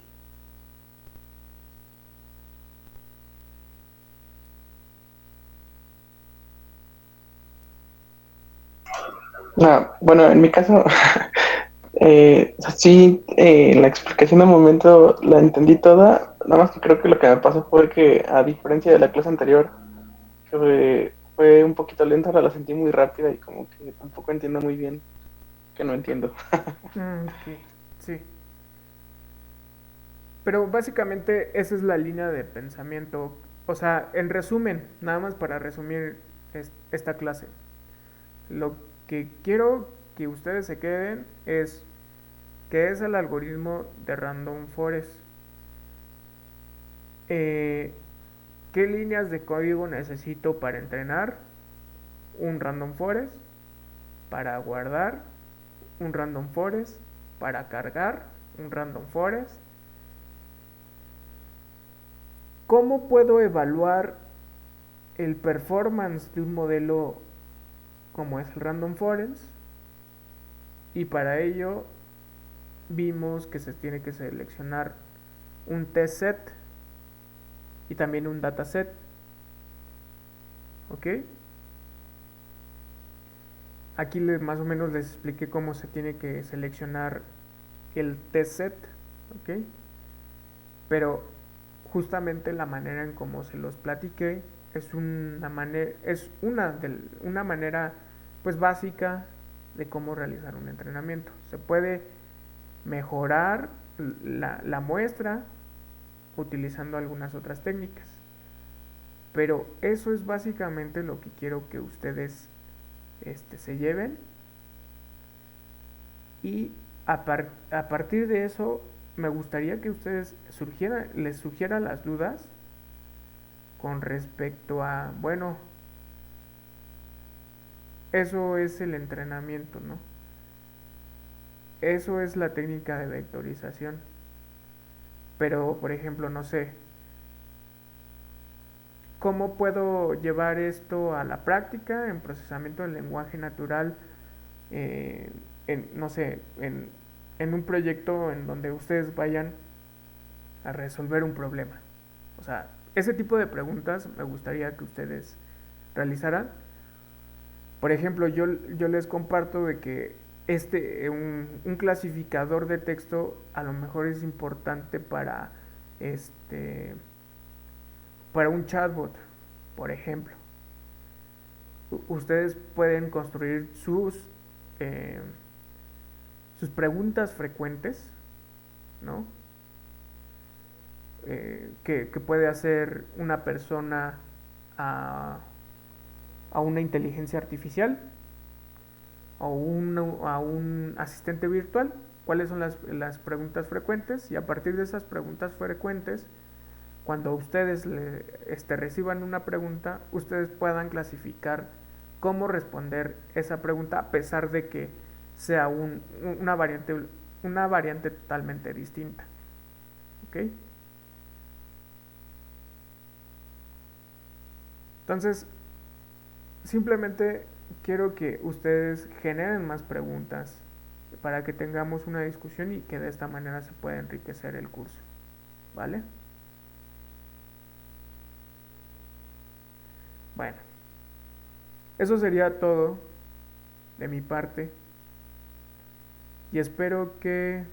Bueno, en mi caso, o sea, sí, la explicación de momento la entendí toda, nada más que creo que lo que me pasó fue que, a diferencia de la clase anterior, que fue un poquito lenta, ahora la sentí muy rápida y como que tampoco entiendo muy bien que no entiendo.
Ok, sí. Pero básicamente esa es la línea de pensamiento. O sea, en resumen, nada más para resumir esta clase. Lo que quiero que ustedes se queden es qué es el algoritmo de Random Forest. Eh, ¿Qué líneas de código necesito para entrenar un Random Forest? Para guardar un Random Forest. Para cargar un Random Forest. ¿Cómo puedo evaluar el performance de un modelo como es el Random Forest? Y para ello vimos que se tiene que seleccionar un test set y también un dataset. ¿Ok? Aquí más o menos les expliqué cómo se tiene que seleccionar el test set. ¿Ok? Pero justamente la manera en cómo se los platiqué es una manera pues básica de cómo realizar un entrenamiento. Se puede mejorar la muestra utilizando algunas otras técnicas, pero eso es básicamente lo que quiero que ustedes se lleven, y a partir de eso me gustaría que ustedes les surgieran las dudas con respecto a, bueno, eso es el entrenamiento, ¿no? Eso es la técnica de vectorización. Pero, por ejemplo, no sé, ¿cómo puedo llevar esto a la práctica en procesamiento del lenguaje natural? No sé, en un proyecto en donde ustedes vayan a resolver un problema. O sea, ese tipo de preguntas me gustaría que ustedes realizaran. Por ejemplo, yo les comparto de que un clasificador de texto a lo mejor es importante este, para un chatbot, por ejemplo. Ustedes pueden construir sus sus preguntas frecuentes, ¿no? Que puede hacer una persona a, a una inteligencia artificial a un asistente virtual. ¿Cuáles son las preguntas frecuentes? Y a partir de esas preguntas frecuentes, cuando ustedes reciban una pregunta, ustedes puedan clasificar cómo responder esa pregunta a pesar de que sea una variante totalmente distinta. ¿Ok? Entonces, simplemente quiero que ustedes generen más preguntas para que tengamos una discusión y que de esta manera se pueda enriquecer el curso. ¿Vale? Bueno, eso sería todo de mi parte y espero que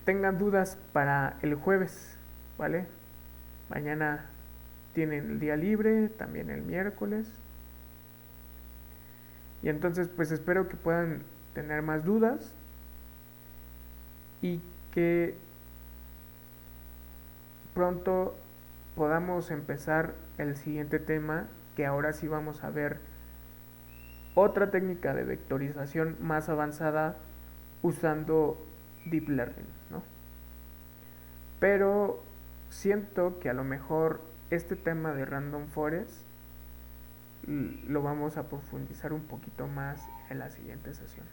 tengan dudas para el jueves, ¿vale? Mañana tienen el día libre, también el miércoles. Y entonces pues espero que puedan tener más dudas y que pronto podamos empezar el siguiente tema, que ahora sí vamos a ver otra técnica de vectorización más avanzada usando Deep Learning, ¿no? Pero siento que a lo mejor este tema de Random Forest lo vamos a profundizar un poquito más en la siguiente sesión.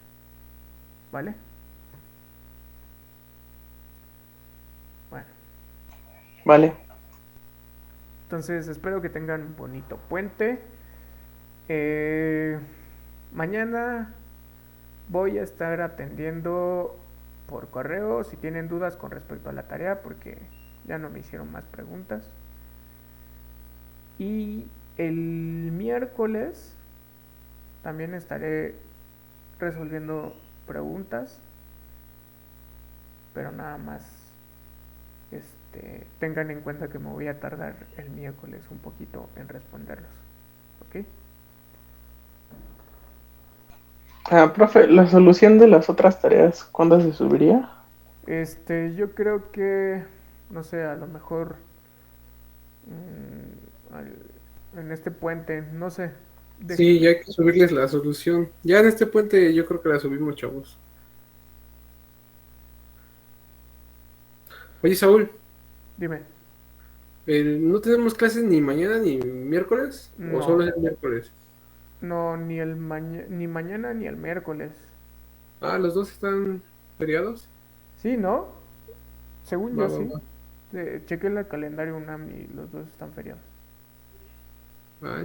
¿Vale? Bueno.
Vale.
Entonces espero que tengan un bonito puente. Mañana voy a estar atendiendo por correo si tienen dudas con respecto a la tarea, porque ya no me hicieron más preguntas. Y el miércoles también estaré resolviendo preguntas, pero nada más tengan en cuenta que me voy a tardar el miércoles un poquito en responderlos. ¿Ok?
Profe, ¿la solución de las otras tareas cuándo se subiría?
Yo creo que, no sé, a lo mejor en este puente, no sé.
Sí, ya
Déjenme.
hay que subirles la solución. Ya en este puente yo creo que la subimos, chavos. Oye, Saúl,
Dime.
¿no tenemos clases ni mañana ni miércoles? ¿O
No,
solo es el miércoles?
no, ni mañana ni el miércoles.
Ah, los dos están feriados.
Sí, ¿no? Según
Va,
yo
va,
sí.
va.
Chequé el calendario UNAM y los dos están feriados.
Ah,